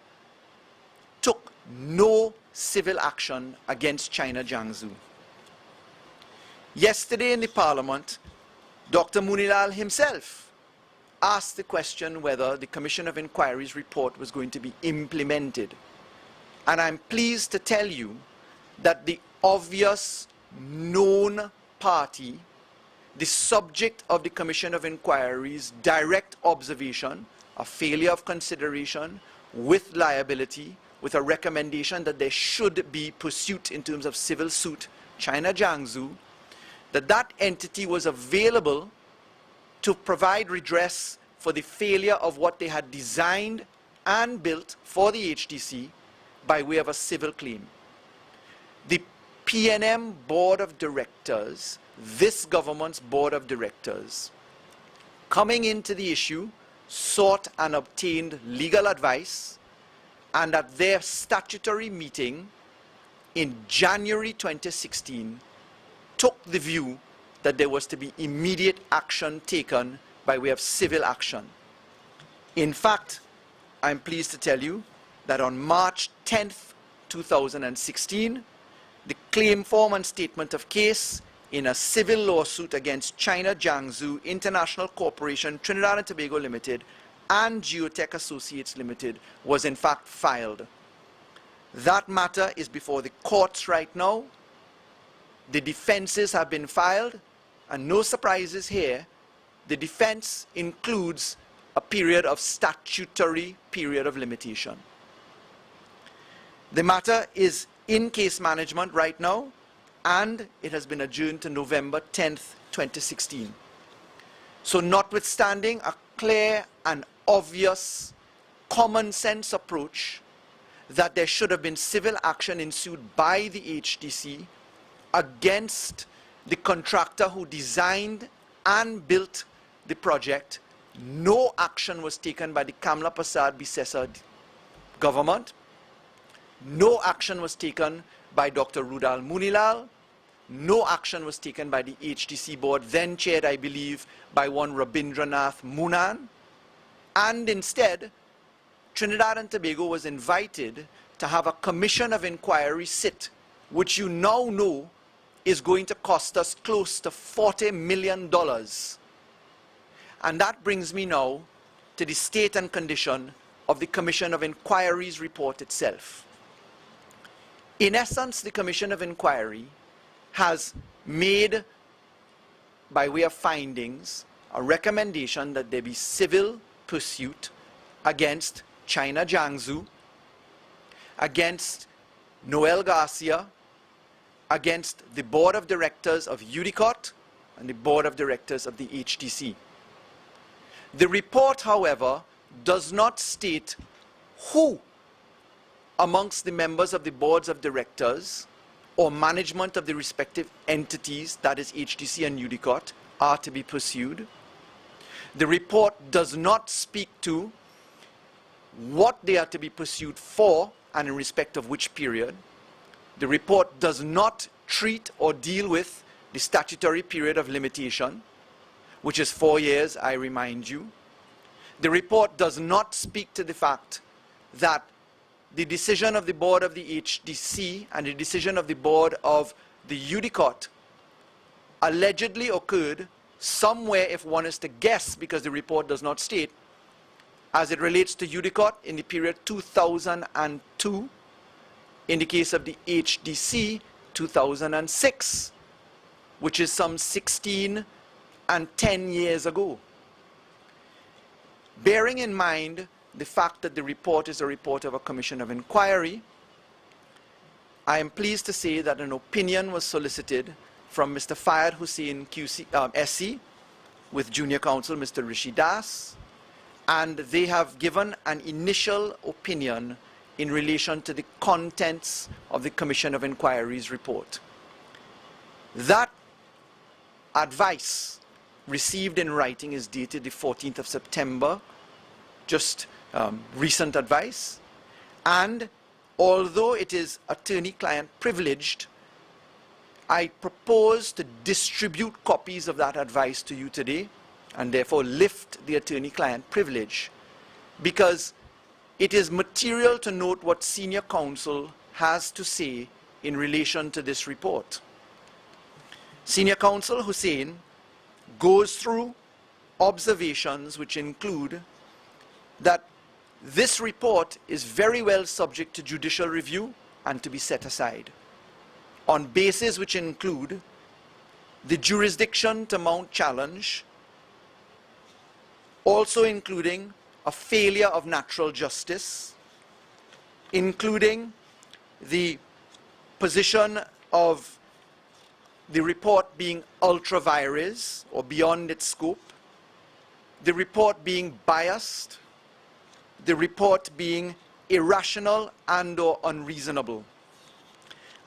took no civil action against China Jiangsu. Yesterday in the Parliament, Dr. Munilal himself asked the question whether the Commission of Inquiry's report was going to be implemented. And I'm pleased to tell you that the obvious known party, the subject of the Commission of Inquiry's direct observation, a failure of consideration, with liability, with a recommendation that there should be pursuit in terms of civil suit, China Jiangsu, that entity was available to provide redress for the failure of what they had designed and built for the HTC by way of a civil claim. The PNM Board of Directors, this government's Board of Directors, coming into the issue, sought and obtained legal advice, and at their statutory meeting in January 2016, took the view that there was to be immediate action taken by way of civil action. In fact, I'm pleased to tell you that on March 10th, 2016, the claim form and statement of case in a civil lawsuit against China Jiangsu International Corporation, Trinidad and Tobago Limited, and Geotech Associates Limited was in fact filed. That matter is before the courts right now. The defenses have been filed, and no surprises here. The defense includes a period of statutory period of limitation. The matter is in case management right now, and it has been adjourned to November 10th, 2016. So notwithstanding a clear and obvious common sense approach that there should have been civil action ensued by the HTC against the contractor who designed and built the project, no action was taken by the Kamla Prasad Bisesa government. No action was taken by Dr. Rudal Munilal. No action was taken by the HTC board, then chaired, I believe, by one Rabindranath Munan. And instead, Trinidad and Tobago was invited to have a commission of inquiry sit, which you now know is going to cost us close to $40 million. And that brings me now to the state and condition of the Commission of Inquiry's report itself. In essence, the Commission of Inquiry has made, by way of findings, a recommendation that there be civil pursuit against China Jiangsu, against Noel Garcia, against the Board of Directors of UDICOT and the Board of Directors of the HTC. The report, however, does not state who amongst the members of the boards of directors or management of the respective entities, that is HTC and UDICOT, are to be pursued. The report does not speak to what they are to be pursued for and in respect of which period. The report does not treat or deal with the statutory period of limitation, which is 4 years, I remind you. The report does not speak to the fact that the decision of the board of the HDC and the decision of the board of the UDICOT allegedly occurred somewhere, if one is to guess, because the report does not state, as it relates to UDICOT in the period 2002, in the case of the HDC, 2006, which is some 16 and 10 years ago. Bearing in mind the fact that the report is a report of a commission of inquiry, I am pleased to say that an opinion was solicited from Mr. Fayed Hussain SC with junior counsel Mr. Rishi Das, and they have given an initial opinion in relation to the contents of the Commission of Inquiry's report. That advice received in writing is dated the 14th of September, just recent advice, and although it is attorney-client privileged, I propose to distribute copies of that advice to you today and therefore lift the attorney-client privilege, because it is material to note what senior counsel has to say in relation to this report. Senior counsel Hussain goes through observations which include that this report is very well subject to judicial review and to be set aside on bases which include the jurisdiction to mount challenge, also including a failure of natural justice, including the position of the report being ultra vires or beyond its scope, the report being biased, the report being irrational and or unreasonable.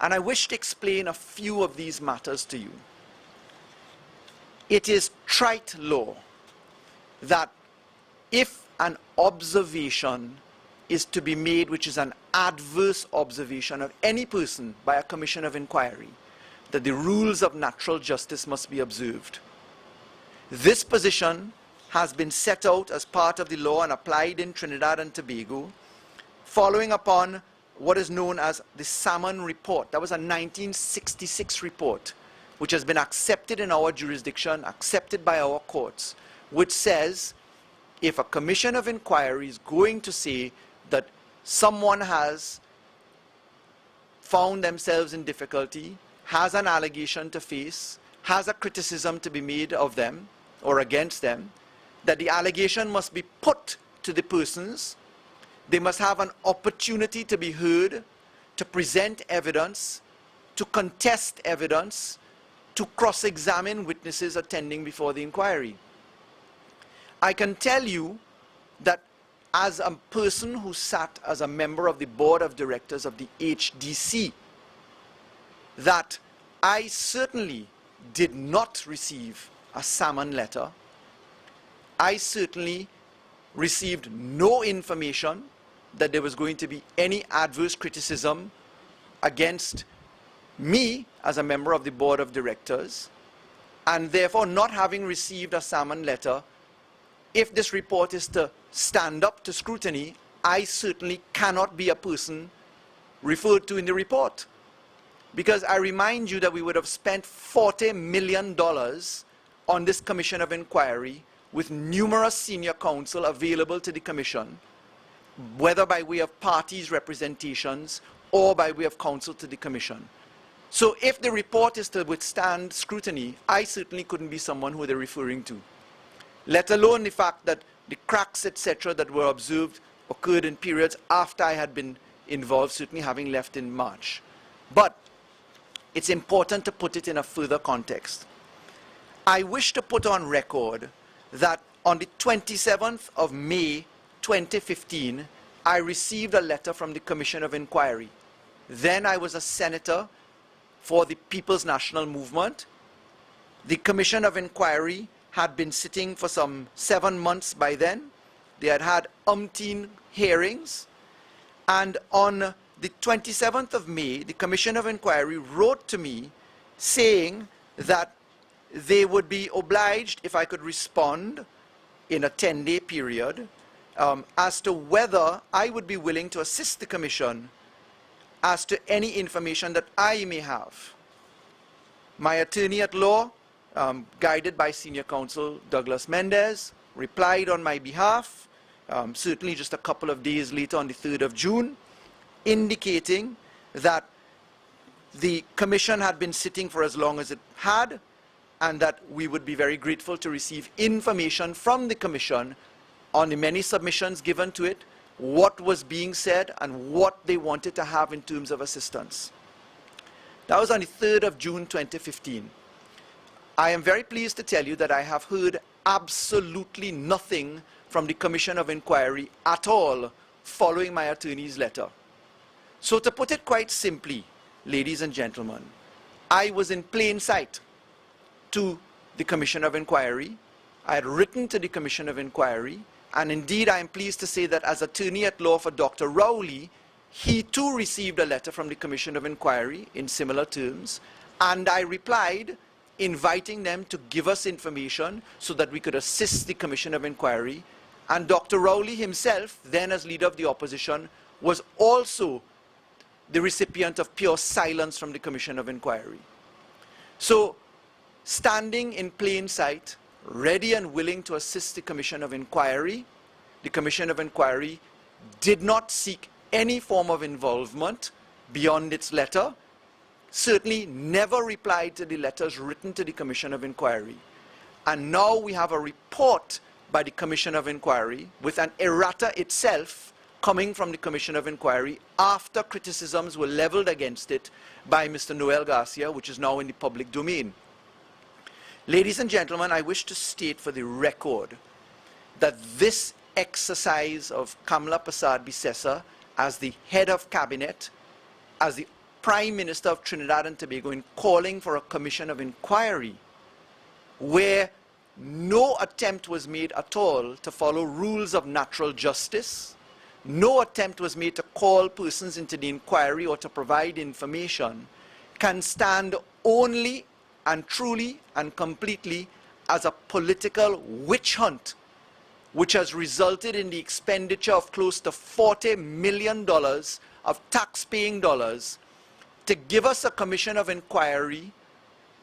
And I wish to explain a few of these matters to you. It is trite law that if an observation is to be made which is an adverse observation of any person by a commission of inquiry, that the rules of natural justice must be observed. This position has been set out as part of the law and applied in Trinidad and Tobago, following upon what is known as the Salmon Report. That was a 1966 report, which has been accepted in our jurisdiction, accepted by our courts, which says if a commission of inquiry is going to say that someone has found themselves in difficulty, has an allegation to face, has a criticism to be made of them or against them, that the allegation must be put to the persons. They must have an opportunity to be heard, to present evidence, to contest evidence, to cross-examine witnesses attending before the inquiry. I can tell you that as a person who sat as a member of the board of directors of the HDC, that I certainly did not receive a salmon letter. I certainly received no information that there was going to be any adverse criticism against me as a member of the board of directors, and therefore not having received a salmon letter, if this report is to stand up to scrutiny, I certainly cannot be a person referred to in the report. Because I remind you that we would have spent $40 million on this commission of inquiry with numerous senior counsel available to the commission, whether by way of parties' representations or by way of counsel to the commission. So if the report is to withstand scrutiny, I certainly couldn't be someone who they're referring to. Let alone the fact that the cracks, etc., that were observed occurred in periods after I had been involved, certainly having left in March. But it's important to put it in a further context. I wish to put on record that on the 27th of May 2015, I received a letter from the Commission of Inquiry. Then I was a senator for the People's National Movement. The Commission of Inquiry had been sitting for some 7 months by then. They had had umpteen hearings. And on the 27th of May, the Commission of Inquiry wrote to me saying that they would be obliged if I could respond in a 10-day period as to whether I would be willing to assist the Commission as to any information that I may have. My attorney at law, guided by Senior Counsel Douglas Mendez, replied on my behalf, certainly just a couple of days later on the 3rd of June, indicating that the Commission had been sitting for as long as it had, and that we would be very grateful to receive information from the Commission on the many submissions given to it, what was being said, and what they wanted to have in terms of assistance. That was on the 3rd of June 2015. I am very pleased to tell you that I have heard absolutely nothing from the Commission of Inquiry at all following my attorney's letter. So to put it quite simply, ladies and gentlemen, I was in plain sight to the Commission of Inquiry. I had written to the Commission of Inquiry, and indeed I am pleased to say that as attorney at law for Dr. Rawi, he too received a letter from the Commission of Inquiry in similar terms, and I replied inviting them to give us information so that we could assist the Commission of Inquiry. And Dr. Rawi himself, then as leader of the opposition, was also the recipient of pure silence from the Commission of Inquiry. So, standing in plain sight, ready and willing to assist the Commission of Inquiry, the Commission of Inquiry did not seek any form of involvement beyond its letter, certainly never replied to the letters written to the Commission of Inquiry. And now we have a report by the Commission of Inquiry with an errata itself coming from the Commission of Inquiry after criticisms were leveled against it by Mr. Noel Garcia, which is now in the public domain. Ladies and gentlemen, I wish to state for the record that this exercise of Kamla Persad-Bissessar as the head of cabinet, as the Prime Minister of Trinidad and Tobago, in calling for a commission of inquiry, where no attempt was made at all to follow rules of natural justice, no attempt was made to call persons into the inquiry or to provide information, can stand only and truly and completely as a political witch hunt, which has resulted in the expenditure of close to $40 million of tax-paying dollars to give us a commission of inquiry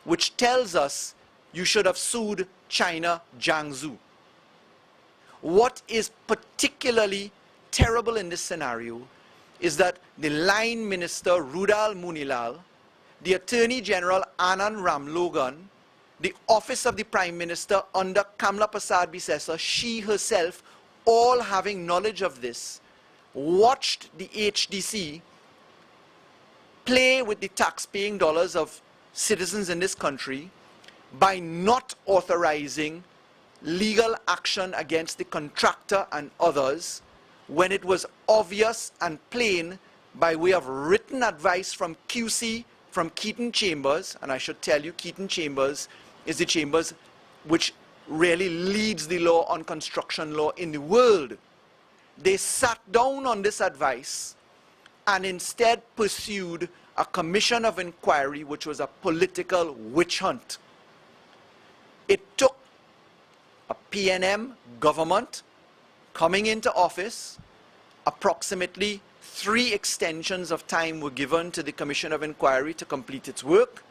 which tells us you should have sued China Jiangsu. What is particularly terrible in this scenario is that the line minister Rudal Munilal, the Attorney General Anand Ramlogan, the Office of the Prime Minister under Kamla Persad-Bissessar, she herself, all having knowledge of this, watched the HDC play with the tax-paying dollars of citizens in this country by not authorizing legal action against the contractor and others when it was obvious and plain by way of written advice from QC, from Keaton Chambers, and I should tell you, Keaton Chambers is the chambers which really leads the law on construction law in the world. They sat down on this advice and instead pursued a commission of inquiry which was a political witch hunt. It took a PNM government coming into office. Approximately 3 extensions of time were given to the Commission of Inquiry to complete its work.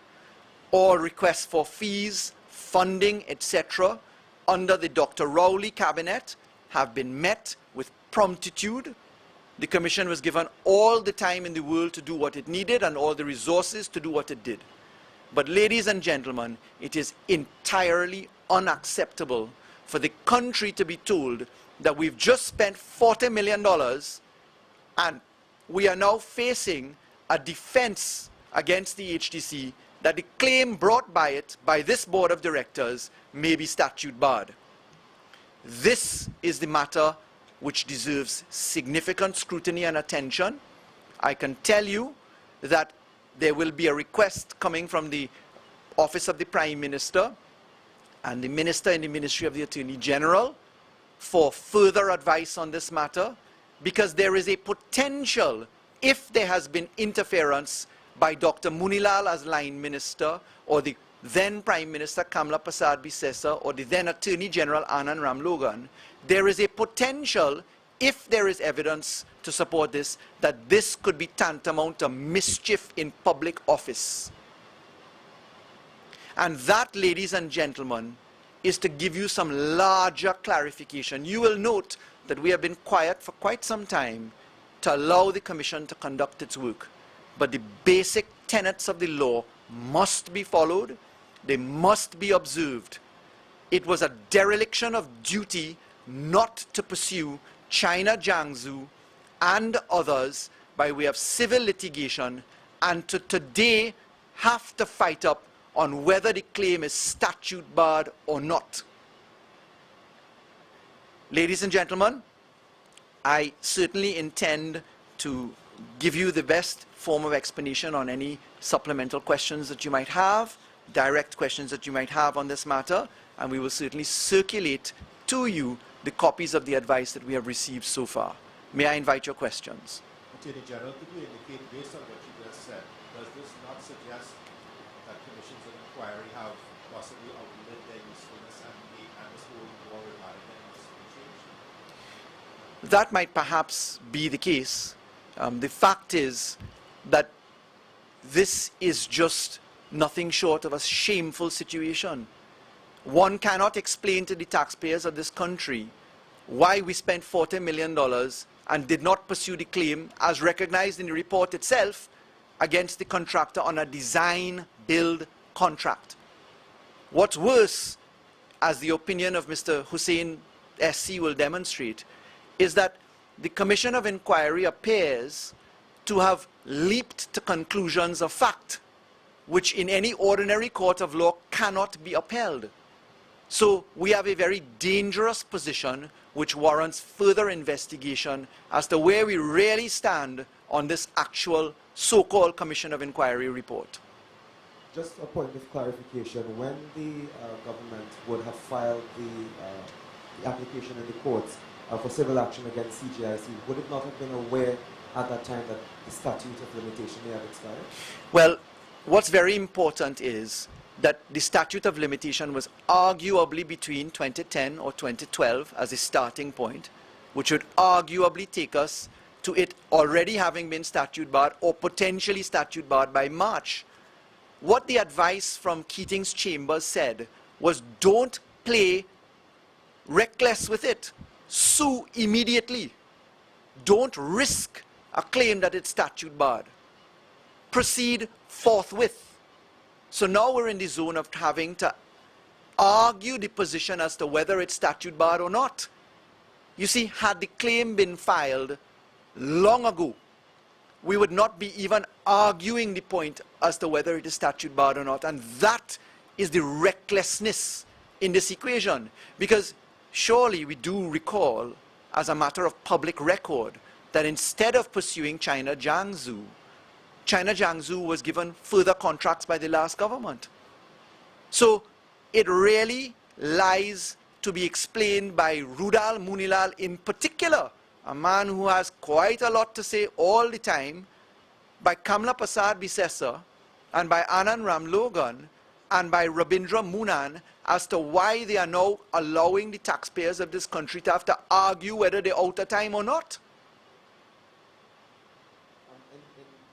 All requests for fees, funding, etc. under the Dr. Rawi cabinet have been met with promptitude. The Commission was given all the time in the world to do what it needed and all the resources to do what it did. But ladies and gentlemen, it is entirely unacceptable for the country to be told that we've just spent $40 million and we are now facing a defense against the HTC that the claim brought by it, by this board of directors, may be statute barred. This is the matter which deserves significant scrutiny and attention. I can tell you that there will be a request coming from the Office of the Prime Minister and the Minister in the Ministry of the Attorney General for further advice on this matter, because there is a potential, if there has been interference by Dr. Munilal as line minister, or the then Prime Minister Kamla Persad-Bissessar, or the then Attorney General Anand Ramlogan, there is a potential, if there is evidence to support this, that this could be tantamount to mischief in public office. And that, ladies and gentlemen, is to give you some larger clarification. You will note that we have been quiet for quite some time to allow the Commission to conduct its work. But the basic tenets of the law must be followed. They must be observed. It was a dereliction of duty not to pursue China Jiangsu and others by way of civil litigation, and to today have to fight up on whether the claim is statute barred or not. Ladies and gentlemen, I certainly intend to give you the best form of explanation on any supplemental questions that you might have, direct questions that you might have on this matter, and we will certainly circulate to you the copies of the advice that we have received so far. May I invite your questions? Attorney General, could you indicate, based on what you just said, does this not suggest that commissions of inquiry have possibly outlived their usefulness and this whole war regarding them must be changed? That might perhaps be the case. The fact is that this is just nothing short of a shameful situation. One cannot explain to the taxpayers of this country why we spent $40 million and did not pursue the claim, as recognized in the report itself, against the contractor on a design-build contract. What's worse, as the opinion of Mr. Hussein SC will demonstrate, is that the Commission of Inquiry appears to have leaped to conclusions of fact, which in any ordinary court of law cannot be upheld. So we have a very dangerous position which warrants further investigation as to where we really stand on this actual so-called Commission of Inquiry report. Just a point of clarification, when the government would have filed the application in the courts for civil action against CGIC, would it not have been aware at that time that the statute of limitation may have expired? Well, what's very important is that the statute of limitation was arguably between 2010 or 2012 as a starting point, which would arguably take us to it already having been statute barred or potentially statute barred by March. What the advice from Keating's Chambers said was, don't play reckless with it. Sue immediately. Don't risk a claim that it's statute barred. Proceed forthwith. So now we're in the zone of having to argue the position as to whether it's statute barred or not. You see, had the claim been filed long ago, we would not be even arguing the point as to whether it is statute barred or not. And that is the recklessness in this equation. Because surely we do recall, as a matter of public record, that instead of pursuing China Jiangsu was given further contracts by the last government. So it really lies to be explained by Rudal Munilal in particular, a man who has quite a lot to say all the time, by Kamla Prasad Bisesa, and by Anand Ramlogan, and by Rabindra Munan, as to why they are now allowing the taxpayers of this country to have to argue whether they're out of time or not. In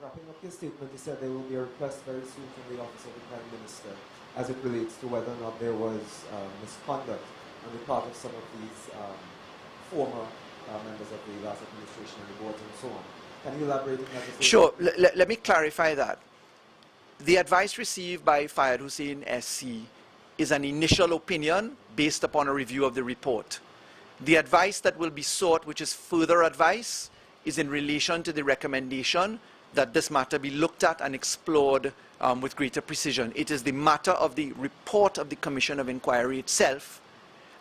wrapping up your statement, you said there will be a request very soon from the Office of the Prime Minister as it relates to whether or not there was misconduct on the part of some of these former members of the last administration and the boards and so on. Can you elaborate on that? Sure. Let me clarify that. The advice received by Fayed Hussein SC is an initial opinion based upon a review of the report. The advice that will be sought, which is further advice, is in relation to the recommendation that this matter be looked at and explored with greater precision. It is the matter of the report of the Commission of Inquiry itself,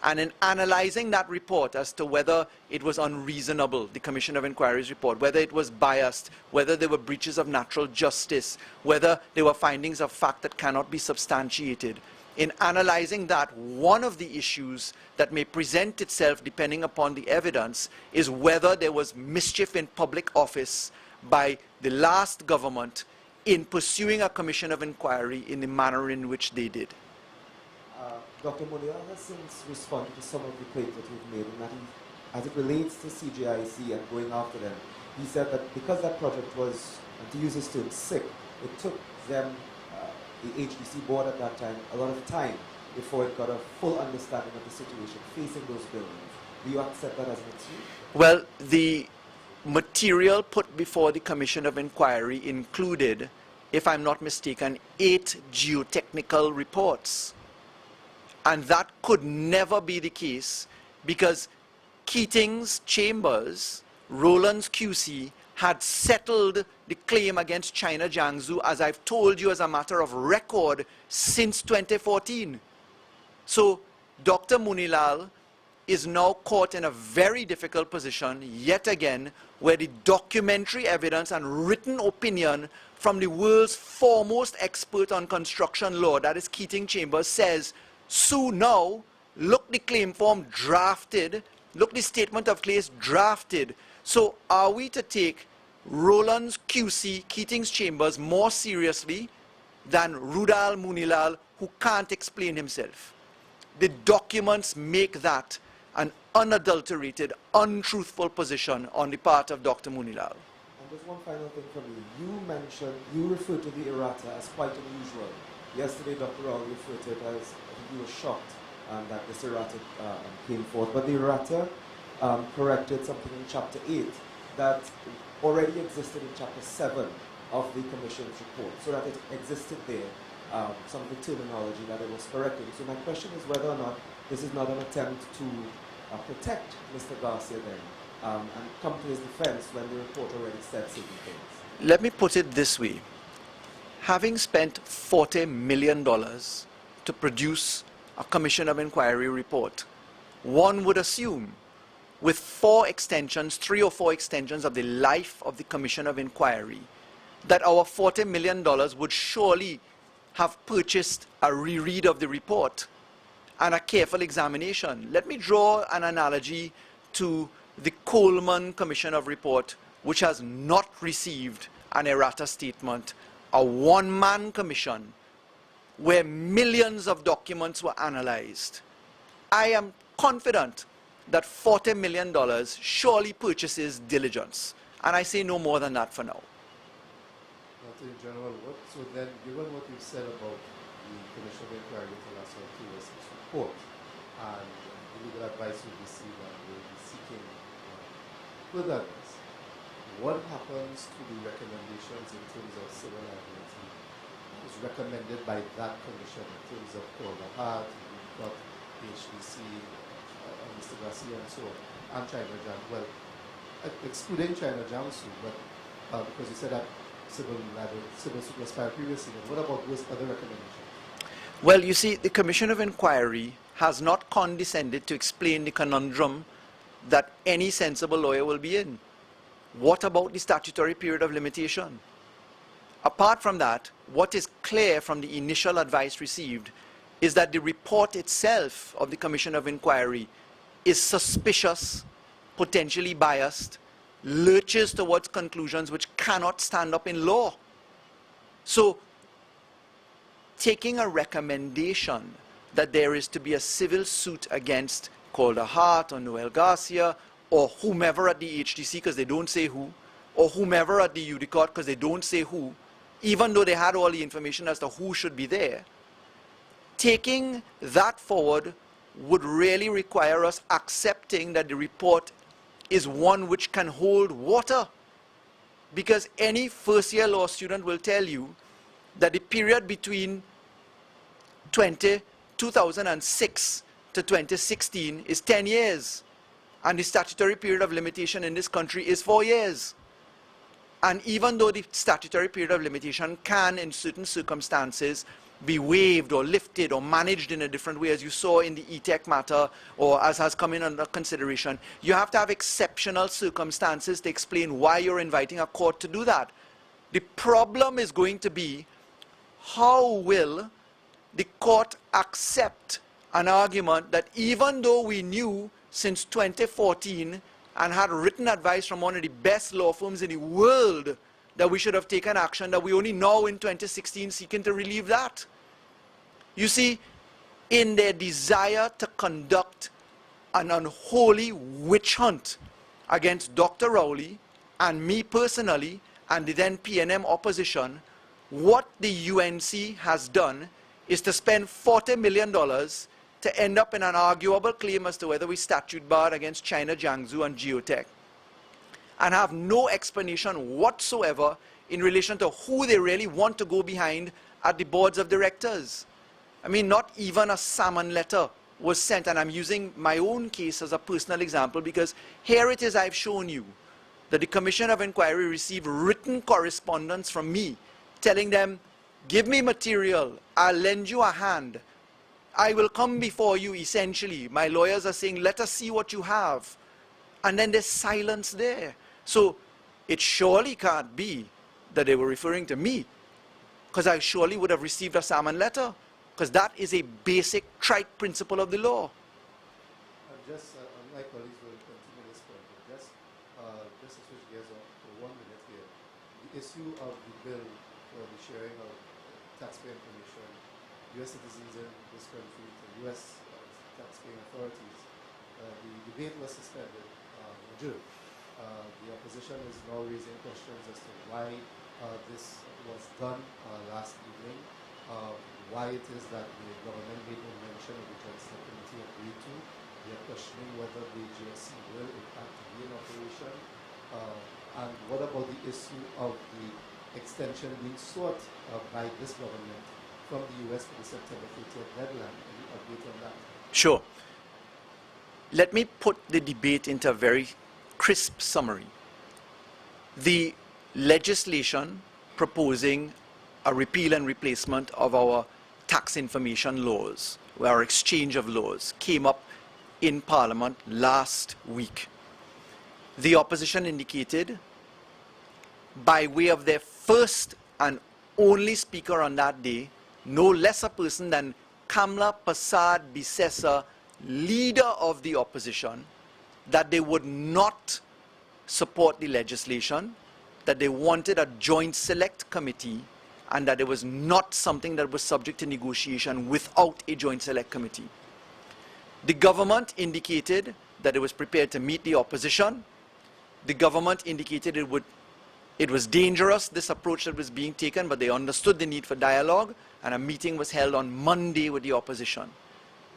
and in analyzing that report as to whether it was unreasonable, the Commission of Inquiry's report, whether it was biased, whether there were breaches of natural justice, whether there were findings of fact that cannot be substantiated. In analyzing that, one of the issues that may present itself depending upon the evidence is whether there was mischief in public office by the last government in pursuing a Commission of Inquiry in the manner in which they did. Dr. Munilal has since responded to some of the claims that you've made, and that he, as it relates to CGIC and going after them, he said that because that project was, to use his term, sick, it took them, the HDC board at that time, a lot of time before it got a full understanding of the situation facing those buildings. Do you accept that as an excuse? Well, the material put before the Commission of Inquiry included, if I'm not mistaken, 8 geotechnical reports. And that could never be the case because Keating's Chambers, Roland's QC, had settled the claim against China Jiangsu, as I've told you, as a matter of record since 2014. So Dr. Munilal is now caught in a very difficult position, yet again, where the documentary evidence and written opinion from the world's foremost expert on construction law, that is Keating Chambers, says, sue now, look the claim form drafted, look the statement of claims drafted. So are we to take Roland's QC, Keating's Chambers, more seriously than Rudal Munilal, who can't explain himself? The documents make that an unadulterated, untruthful position on the part of Dr. Munilal. And just one final thing from you. You referred to the errata as quite unusual. Yesterday, Dr. Rawi referred to it as, I think he was shocked that this errata came forth. But the errata corrected something in Chapter 8 that already existed in Chapter 7 of the Commission's report, so that it existed there, some of the terminology that it was correcting. So my question is whether or not this is not an attempt to protect Mr. Garcia then and companies' defense when the report already said certain things? Let me put it this way. Having spent $40 million to produce a Commission of Inquiry report, one would assume with 3 or 4 extensions of the life of the Commission of Inquiry, that our $40 million would surely have purchased a reread of the report and a careful examination. Let me draw an analogy to the Coleman Commission of Report, which has not received an errata statement, a one-man commission where millions of documents were analyzed. I am confident that $40 million surely purchases diligence. And I say no more than that for now. Attorney General, so then, given what you've said about the Commission of Inquiry into last year's report and the legal advice you've received and will be seeking further advice, what happens to the recommendations in terms of civil liability is recommended by that commission in terms of Rambharat, you've got HDC, Mr. Garcia and so on, and China Jam? Well, excluding China Jam soon, but because you said that civil suit was filed previously, but what about those other recommendations? Well, you see, the Commission of Inquiry has not condescended to explain the conundrum that any sensible lawyer will be in. What about the statutory period of limitation? Apart from that, what is clear from the initial advice received is that the report itself of the Commission of Inquiry is suspicious, potentially biased, lurches towards conclusions which cannot stand up in law. So, taking a recommendation that there is to be a civil suit against Calder Hart or Noel Garcia or whomever at the HDC, because they don't say who, or whomever at the Udicot, because they don't say who, even though they had all the information as to who should be there, taking that forward would really require us accepting that the report is one which can hold water. Because any first-year law student will tell you that the period between 2006 to 2016 is 10 years. And the statutory period of limitation in this country is 4 years. And even though the statutory period of limitation can, in certain circumstances, be waived or lifted or managed in a different way, as you saw in the e-tech matter or as has come in under consideration, you have to have exceptional circumstances to explain why you're inviting a court to do that. The problem is going to be, how will the court accept an argument that even though we knew since 2014 and had written advice from one of the best law firms in the world that we should have taken action, that we only now in 2016 seeking to relieve that? You see, in their desire to conduct an unholy witch hunt against Dr. Rawi and me personally and the then PNM opposition, what the UNC has done is to spend $40 million to end up in an arguable claim as to whether we statute barred against China, Jiangsu and Geotech, and have no explanation whatsoever in relation to who they really want to go behind at the boards of directors. I mean, not even a salmon letter was sent, and I'm using my own case as a personal example because here it is, I've shown you that the Commission of Inquiry received written correspondence from me telling them, give me material, I'll lend you a hand, I will come before you essentially. My lawyers are saying, let us see what you have. And then there's silence there. So it surely can't be that they were referring to me, because I surely would have received a salmon letter, because that is a basic trite principle of the law. Just, my colleagues will continue this point, but just to switch gears for 1 minute here, the issue of the bill for the sharing of taxpayer information, U.S. citizens in this country, to U.S. taxpaying authorities, the debate was suspended in June. The opposition is now raising questions as to why this was done last evening, why it is that the government made no mention of the Joint Subcommittee agreed to. They are questioning whether the GSC will in fact be in operation. And what about the issue of the extension being sought by this government from the U.S. for the September 30th deadline? Any update on that? Sure. Let me put the debate into a very crisp summary. The legislation proposing a repeal and replacement of our tax information laws, our exchange of laws, came up in Parliament last week. The opposition indicated, by way of their first and only speaker on that day, no less a person than Kamla Persad Bissessar, leader of the opposition, that they would not support the legislation, that they wanted a joint select committee, and that it was not something that was subject to negotiation without a joint select committee. The government indicated that it was prepared to meet the opposition. The government indicated it was dangerous, this approach that was being taken, but they understood the need for dialogue, and a meeting was held on Monday with the opposition.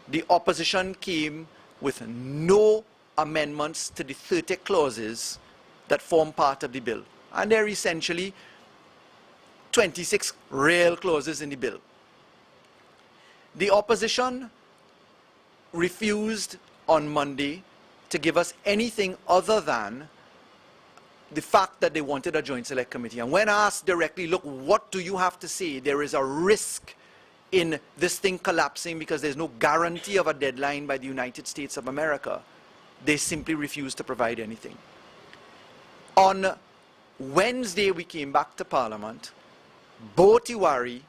The opposition came with no amendments to the 30 clauses that form part of the bill. And there are essentially 26 real clauses in the bill. The opposition refused on Monday to give us anything other than the fact that they wanted a joint select committee. And when asked directly, look, what do you have to say? There is a risk in this thing collapsing because there's no guarantee of a deadline by the United States of America. They simply refused to provide anything. On Wednesday, we came back to Parliament. Bo Tiwari,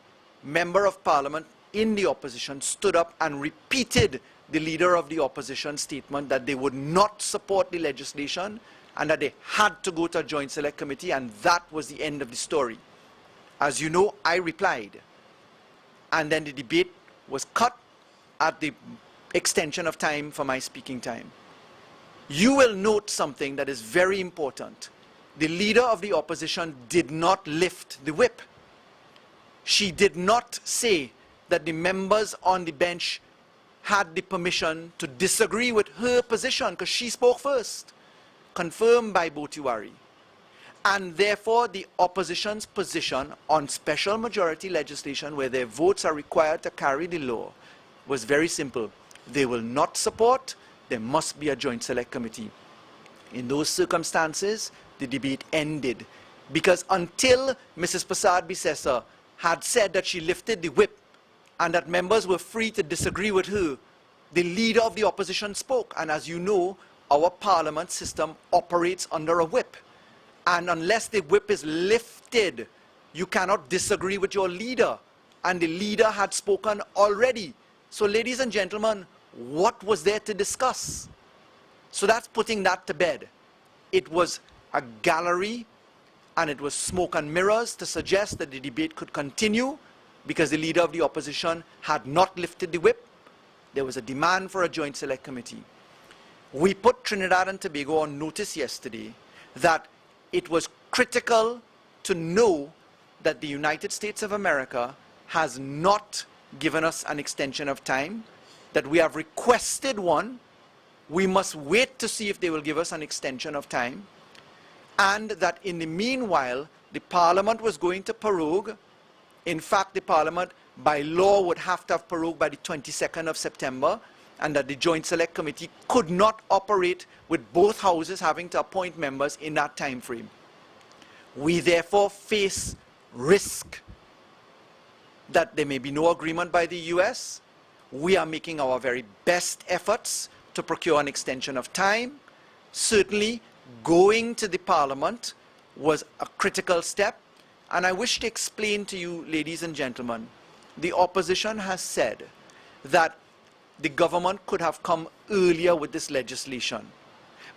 member of Parliament in the opposition, stood up and repeated the leader of the opposition statement that they would not support the legislation and that they had to go to a joint select committee, and that was the end of the story. As you know, I replied, and then the debate was cut at the extension of time for my speaking time. You will note something that is very important. The leader of the opposition did not lift the whip. She did not say that the members on the bench had the permission to disagree with her position, because she spoke first, confirmed by Bo Tiwari. And therefore, the opposition's position on special majority legislation, where their votes are required to carry the law, was very simple. They will not support, there must be a joint select committee. In those circumstances, the debate ended, because until Mrs. Persad Bissessar had said that she lifted the whip and that members were free to disagree with her, the leader of the opposition spoke. And as you know, our parliament system operates under a whip. And unless the whip is lifted, you cannot disagree with your leader. And the leader had spoken already. So ladies and gentlemen, what was there to discuss? So that's putting that to bed. It was a gallery, and it was smoke and mirrors to suggest that the debate could continue because the leader of the opposition had not lifted the whip. There was a demand for a joint select committee. We put Trinidad and Tobago on notice yesterday that it was critical to know that the United States of America has not given us an extension of time, that we have requested one. We must wait to see if they will give us an extension of time, and that in the meanwhile, the Parliament was going to prorogue. In fact, the Parliament, by law, would have to have prorogued by the 22nd of September, and that the Joint Select Committee could not operate with both houses having to appoint members in that time frame. We therefore face risk that there may be no agreement by the US. We are making our very best efforts to procure an extension of time. Certainly, going to the Parliament was a critical step. And I wish to explain to you, ladies and gentlemen, the opposition has said that the government could have come earlier with this legislation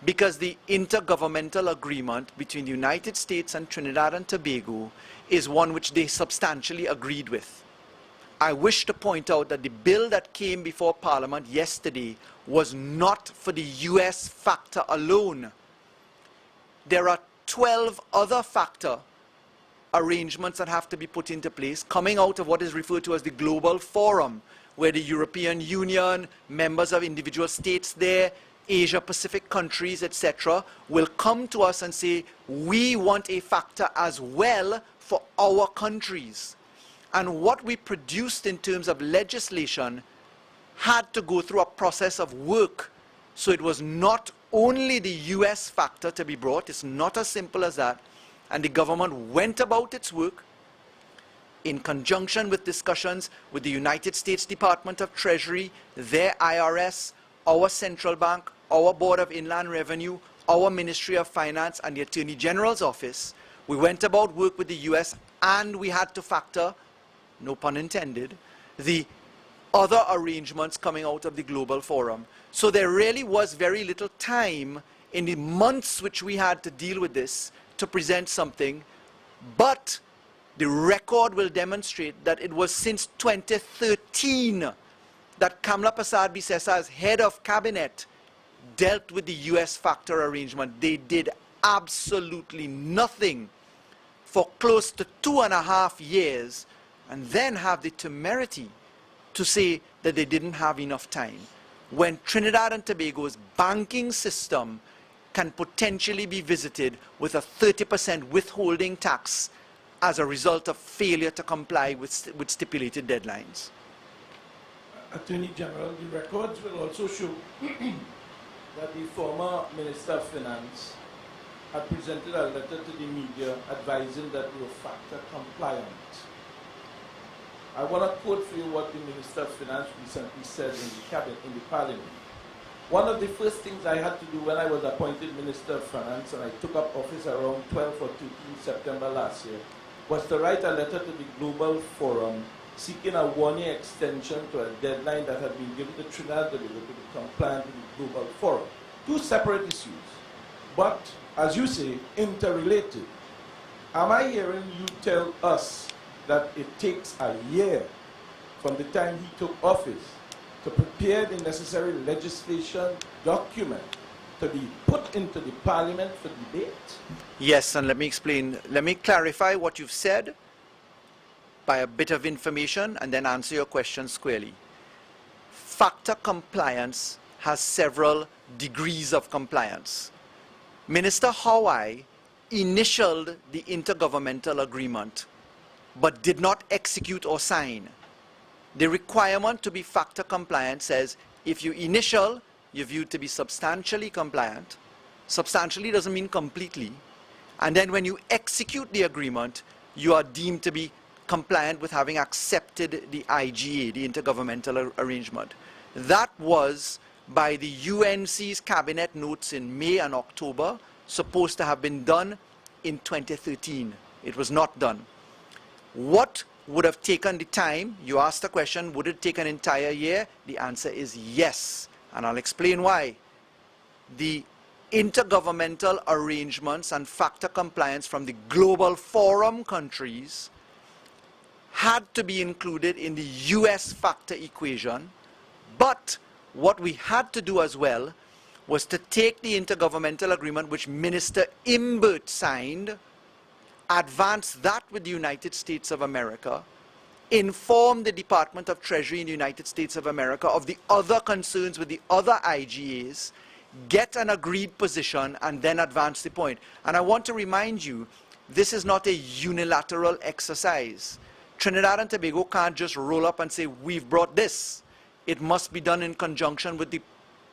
because the intergovernmental agreement between the United States and Trinidad and Tobago is one which they substantially agreed with. I wish to point out that the bill that came before Parliament yesterday was not for the US factor alone. There are 12 other factor arrangements that have to be put into place coming out of what is referred to as the Global Forum, where the European Union, members of individual states there, Asia-Pacific countries, etc., will come to us and say, we want a factor as well for our countries. And what we produced in terms of legislation had to go through a process of work. So it was not only the US factor to be brought. It's not as simple as that. And the government went about its work in conjunction with discussions with the United States Department of Treasury, their IRS, our central bank, our Board of Inland Revenue, our Ministry of Finance, and the Attorney General's office. We went about work with the US, and we had to factor, no pun intended, the other arrangements coming out of the Global Forum. So there really was very little time in the months which we had to deal with this to present something, but the record will demonstrate that it was since 2013 that Kamla Prasad-Bisesa, as head of cabinet, dealt with the US factor arrangement. They did absolutely nothing for close to 2.5 years, and then have the temerity to say that they didn't have enough time, when Trinidad and Tobago's banking system can potentially be visited with a 30% withholding tax as a result of failure to comply with stipulated deadlines. Attorney General, the records will also show that the former Minister of Finance had presented a letter to the media advising that we were factor compliant. I want to quote for you what the Minister of Finance recently said in the cabinet, in the Parliament. One of the first things I had to do when I was appointed Minister of Finance, and I took up office around 12 or 13 September last year, was to write a letter to the Global Forum seeking a 1-year extension to a deadline that had been given to Trinidad and Tobago to be compliant with the Global Forum. Two separate issues, but, as you say, interrelated. Am I hearing you tell us that it takes a year from the time he took office to prepare the necessary legislation document to be put into the Parliament for debate? Yes, and let me explain. Let me clarify what you've said by a bit of information and then answer your question squarely. Factor compliance has several degrees of compliance. Minister Hawaii initialed the intergovernmental agreement but did not execute or sign. The requirement to be factor compliant says if you initial, you're viewed to be substantially compliant. Substantially doesn't mean completely. And then when you execute the agreement, you are deemed to be compliant with having accepted the IGA, the intergovernmental arrangement. That was, by the UNC's cabinet notes in May and October, supposed to have been done in 2013. It was not done. What would have taken the time? You asked the question, would it take an entire year? The answer is yes, and I'll explain why. The intergovernmental arrangements and factor compliance from the Global Forum countries had to be included in the US factor equation, but what we had to do as well was to take the intergovernmental agreement which Minister Imbert signed, advance that with the United States of America, inform the Department of Treasury in the United States of America of the other concerns with the other IGAs, get an agreed position, and then advance the point. And I want to remind you, this is not a unilateral exercise. Trinidad and Tobago can't just roll up and say, we've brought this. It must be done in conjunction with the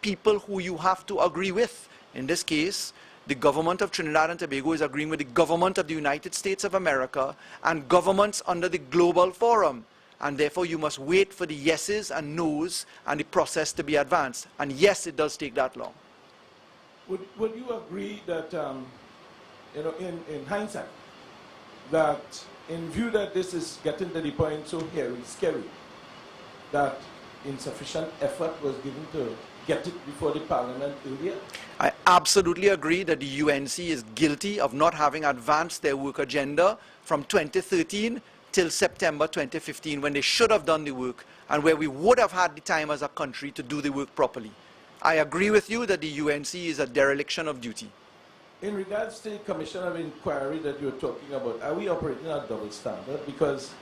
people who you have to agree with. In this case, the government of Trinidad and Tobago is agreeing with the government of the United States of America and governments under the Global Forum. And therefore, you must wait for the yeses and nos and the process to be advanced. And yes, it does take that long. Would you agree that, in hindsight, that in view that this is getting to the point so hairy, scary, that insufficient effort was given to get it before the Parliament earlier? I absolutely agree that the UNC is guilty of not having advanced their work agenda from 2013 till September 2015, when they should have done the work and where we would have had the time as a country to do the work properly. I agree with you that the UNC is a dereliction of duty. In regards to the Commission of Inquiry that you're talking about, are we operating at double standard? Because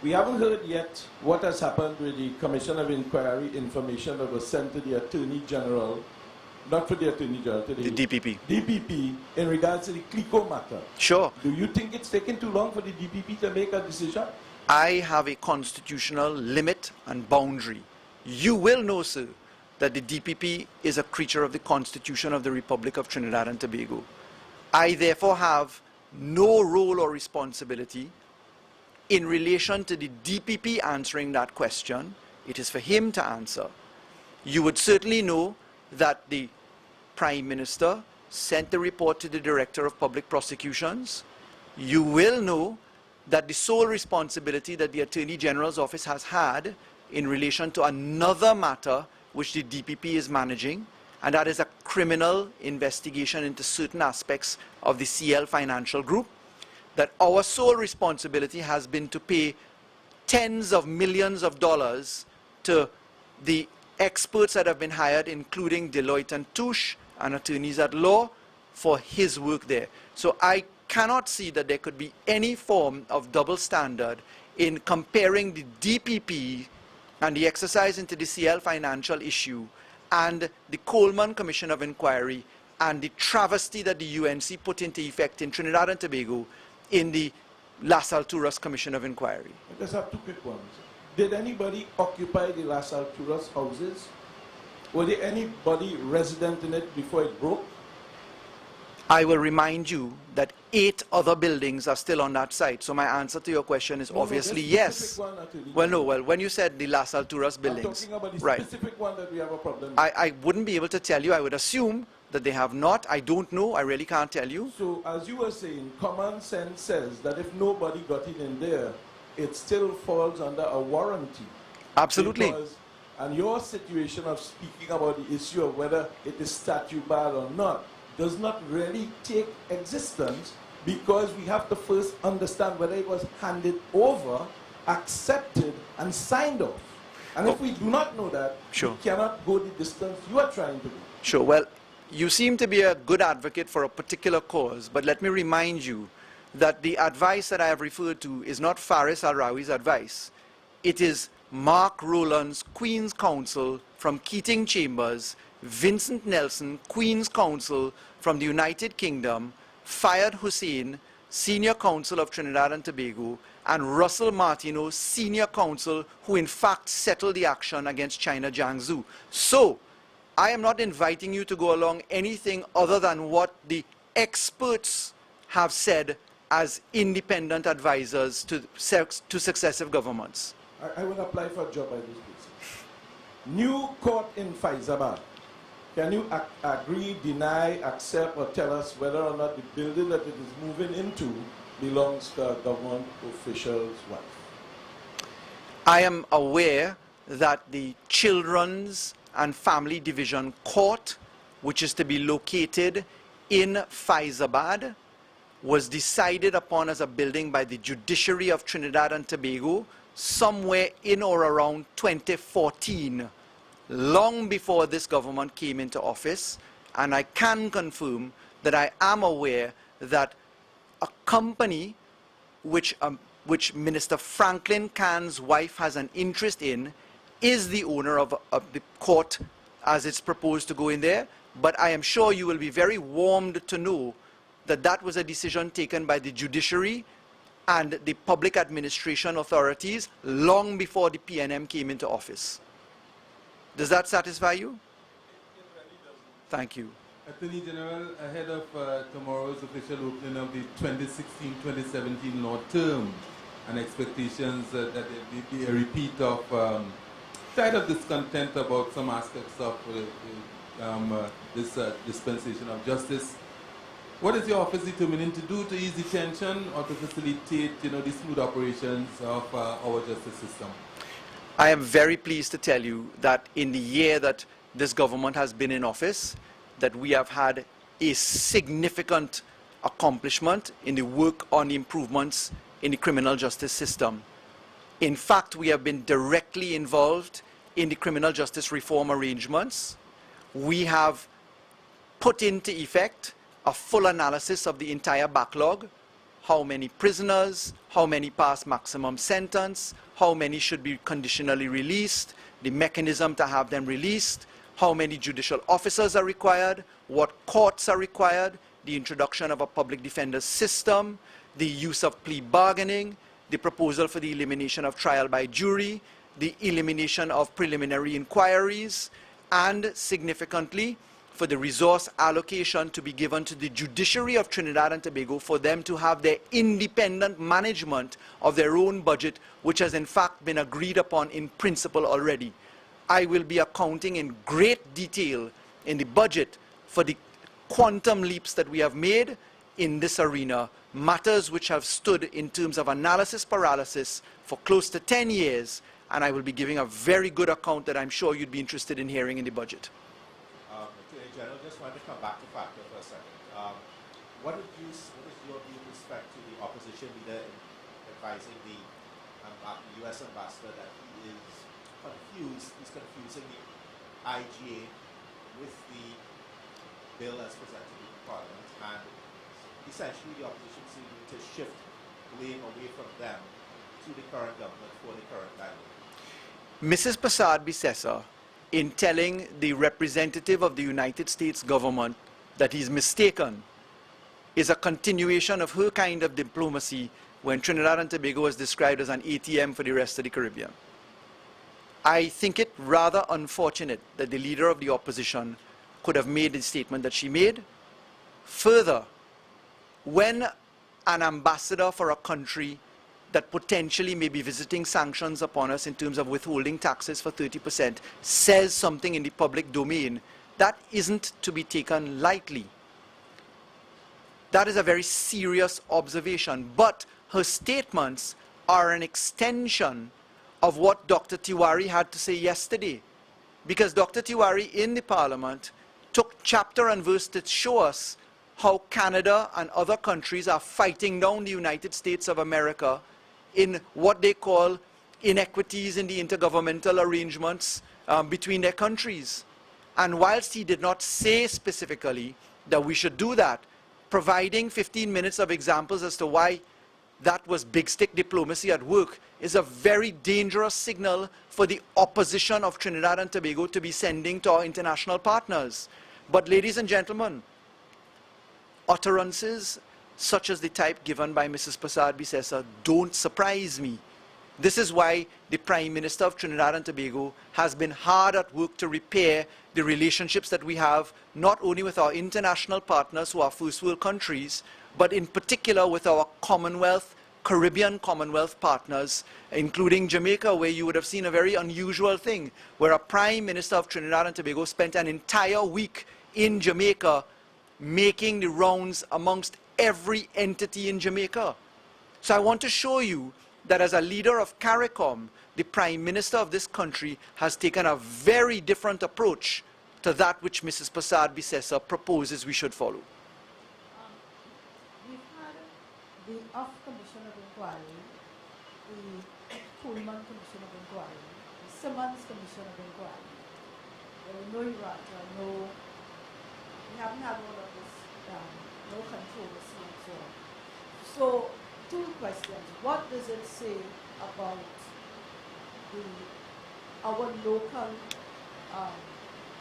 we haven't heard yet what has happened with the Commission of Inquiry information that was sent to the Attorney General, not for the Attorney General, to the DPP in regards to the CLICO matter. Sure. Do you think it's taken too long for the DPP to make a decision? I have a constitutional limit and boundary. You will know, sir, that the DPP is a creature of the Constitution of the Republic of Trinidad and Tobago. I therefore have no role or responsibility in relation to the DPP answering that question. It is for him to answer. You would certainly know that the Prime Minister sent the report to the Director of Public Prosecutions. You will know that the sole responsibility that the Attorney General's office has had in relation to another matter which the DPP is managing, and that is a criminal investigation into certain aspects of the CL Financial Group, that our sole responsibility has been to pay tens of millions of dollars to the experts that have been hired, including Deloitte and Touche and attorneys at law, for his work there. So I cannot see that there could be any form of double standard in comparing the DPP and the exercise into the CL financial issue and the Coleman Commission of Inquiry and the travesty that the UNC put into effect in Trinidad and Tobago in the Las Alturas Commission of Inquiry. I just have two quick ones. Did anybody occupy the Las Alturas houses? Was there anybody resident in it before it broke? I will remind you that 8 other buildings are still on that site. So my answer to your question is obviously yes. Well, when you said the Las Alturas buildings, I'm talking about the right, specific one that we have a problem with. I wouldn't be able to tell you. I would assume that they have not. I don't know. I really can't tell you. So as you were saying, common sense says that if nobody got it in there, it still falls under a warranty. Absolutely. Because, and your situation of speaking about the issue of whether it is statute bad or not does not really take existence, because we have to first understand whether it was handed over, accepted, and signed off. And if we do not know that, sure, we cannot go the distance you are trying to do. Sure. Well, you seem to be a good advocate for a particular cause, but let me remind you that the advice that I have referred to is not Faris or Rawi's advice. It is Mark Rowland's Queen's Counsel from Keating Chambers, Vincent Nelson, Queen's Counsel from the United Kingdom, Fayed Hussein, Senior Counsel of Trinidad and Tobago, and Russell Martineau, Senior Counsel, who in fact settled the action against China Jiangsu. So, I am not inviting you to go along anything other than what the experts have said as independent advisors to successive governments. I will apply for a job by this basis. New court in Faizabad. Can you agree, deny, accept, or tell us whether or not the building that it is moving into belongs to a government official's wife? I am aware that the Children's and Family Division Court, which is to be located in Faizabad, was decided upon as a building by the judiciary of Trinidad and Tobago somewhere in or around 2014, long before this government came into office. And I can confirm that I am aware that a company which Minister Franklin Cahn's wife has an interest in is the owner of the court as it's proposed to go in there. But I am sure you will be very warmed to know that that was a decision taken by the judiciary and the public administration authorities long before the PNM came into office. Does that satisfy you? It really doesn't. Thank you. Attorney General, ahead of tomorrow's official opening of the 2016-2017 law term and expectations that there will be a repeat of kind of discontent about some aspects of this dispensation of justice, what is your office determining to do to ease the tension or to facilitate, the smooth operations of our justice system? I am very pleased to tell you that in the year that this government has been in office, that we have had a significant accomplishment in the work on the improvements in the criminal justice system. In fact, we have been directly involved in the criminal justice reform arrangements. We have put into effect a full analysis of the entire backlog, how many prisoners, how many pass maximum sentence, how many should be conditionally released, the mechanism to have them released, how many judicial officers are required, what courts are required, the introduction of a public defender system, the use of plea bargaining, the proposal for the elimination of trial by jury, the elimination of preliminary inquiries, and significantly for the resource allocation to be given to the judiciary of Trinidad and Tobago for them to have their independent management of their own budget, which has in fact been agreed upon in principle already. I will be accounting in great detail in the budget for the quantum leaps that we have made in this arena, matters which have stood in terms of analysis paralysis for close to 10 years, and I will be giving a very good account that I'm sure you'd be interested in hearing in the budget. Attorney General, just wanted to come back to FACTA for a second. What is your view with respect to the opposition leader in advising the U.S. ambassador that he's confusing the IGA with the bill as presented in Parliament, and essentially the opposition seeming to shift blame away from them to the current government for the current dialogue? Mrs. Prasad-Bissessar, in telling the representative of the United States government that he's mistaken, is a continuation of her kind of diplomacy when Trinidad and Tobago was described as an ATM for the rest of the Caribbean. I think it rather unfortunate that the leader of the opposition could have made the statement that she made. Further, when an ambassador for a country that potentially may be visiting sanctions upon us in terms of withholding taxes for 30% says something in the public domain, that isn't to be taken lightly. That is a very serious observation, but her statements are an extension of what Dr. Tiwari had to say yesterday, because Dr. Tiwari in the Parliament took chapter and verse to show us how Canada and other countries are fighting down the United States of America in what they call inequities in the intergovernmental arrangements between their countries. And whilst he did not say specifically that we should do that, providing 15 minutes of examples as to why that was big stick diplomacy at work is a very dangerous signal for the opposition of Trinidad and Tobago to be sending to our international partners. But ladies and gentlemen, utterances such as the type given by Mrs. Prasad-Bissessar don't surprise me. This is why the Prime Minister of Trinidad and Tobago has been hard at work to repair the relationships that we have, not only with our international partners who are first world countries, but in particular with our Commonwealth, Caribbean Commonwealth partners, including Jamaica, where you would have seen a very unusual thing, where a Prime Minister of Trinidad and Tobago spent an entire week in Jamaica making the rounds amongst every entity in Jamaica. So I want to show you that as a leader of CARICOM, the Prime Minister of this country has taken a very different approach to that which Mrs. Prasad-Bissessar proposes we should follow. We've had the OFF Commission of Inquiry, the Coleman Commission of Inquiry, the Simmons Commission of Inquiry. There were no errata, we haven't had all of this, no controversy and so on. So, two questions. What does it say about our local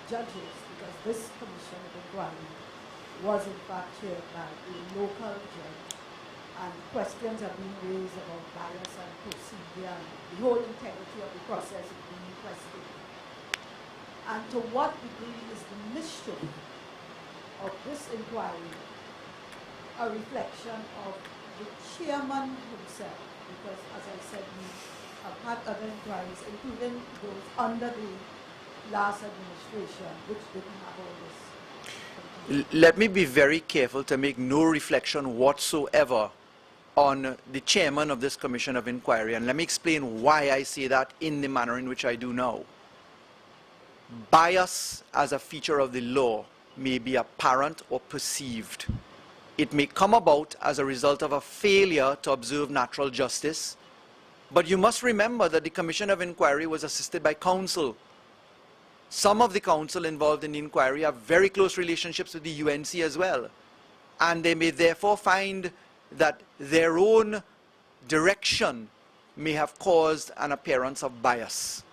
judges? Because this commission of inquiry was in fact chaired by a local judge, and questions are being raised about bias and procedure, and the whole integrity of the process is being questioned. And to what degree is the mischief of this inquiry a reflection of the chairman himself? Because, as I said, we have had other inquiries, including those under the last administration, which didn't have all this. Let me be very careful to make no reflection whatsoever on the chairman of this Commission of Inquiry, and let me explain why I say that in the manner in which I do now. Bias as a feature of the law may be apparent or perceived. It may come about as a result of a failure to observe natural justice, but you must remember that the Commission of Inquiry was assisted by counsel. Some of the counsel involved in the inquiry have very close relationships with the UNC as well, and they may therefore find that their own direction may have caused an appearance of bias.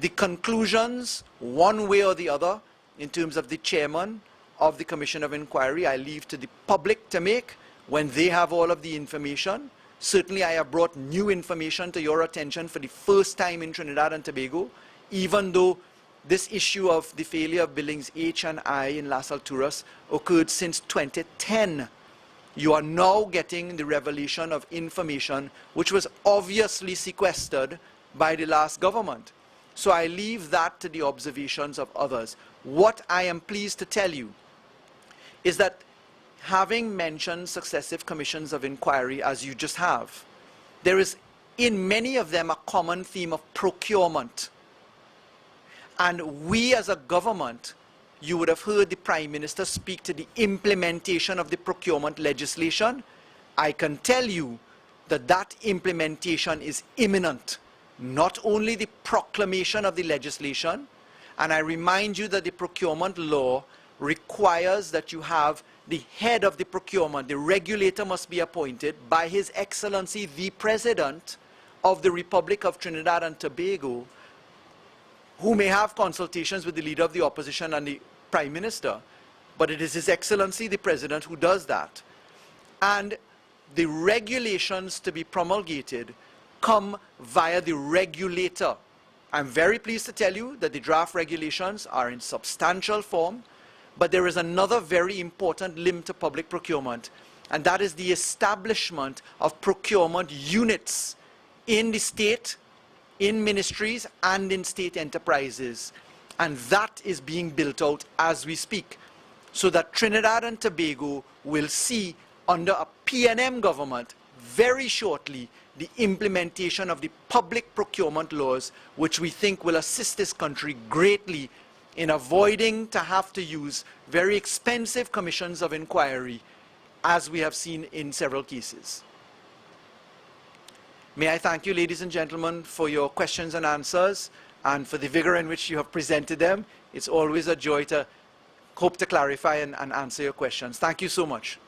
The conclusions, one way or the other, in terms of the chairman of the Commission of Inquiry, I leave to the public to make when they have all of the information. Certainly I have brought new information to your attention for the first time in Trinidad and Tobago, even though this issue of the failure of buildings H and I in Las Alturas occurred since 2010. You are now getting the revelation of information which was obviously sequestered by the last government. So I leave that to the observations of others. What I am pleased to tell you is that, having mentioned successive commissions of inquiry as you just have, there is in many of them a common theme of procurement. And we as a government, you would have heard the Prime Minister speak to the implementation of the procurement legislation. I can tell you that that implementation is imminent. Not only the proclamation of the legislation, and I remind you that the procurement law requires that you have the head of the procurement, the regulator must be appointed by His Excellency the President of the Republic of Trinidad and Tobago, who may have consultations with the Leader of the Opposition and the Prime Minister, but it is His Excellency the President who does that. And the regulations to be promulgated come via the regulator. I'm very pleased to tell you that the draft regulations are in substantial form, but there is another very important limb to public procurement, and that is the establishment of procurement units in the state, in ministries, and in state enterprises. And that is being built out as we speak, so that Trinidad and Tobago will see under a PNM government very shortly the implementation of the public procurement laws, which we think will assist this country greatly in avoiding to have to use very expensive commissions of inquiry, as we have seen in several cases. May I thank you, ladies and gentlemen, for your questions and answers, and for the vigor in which you have presented them. It's always a joy to hope to clarify and answer your questions. Thank you so much.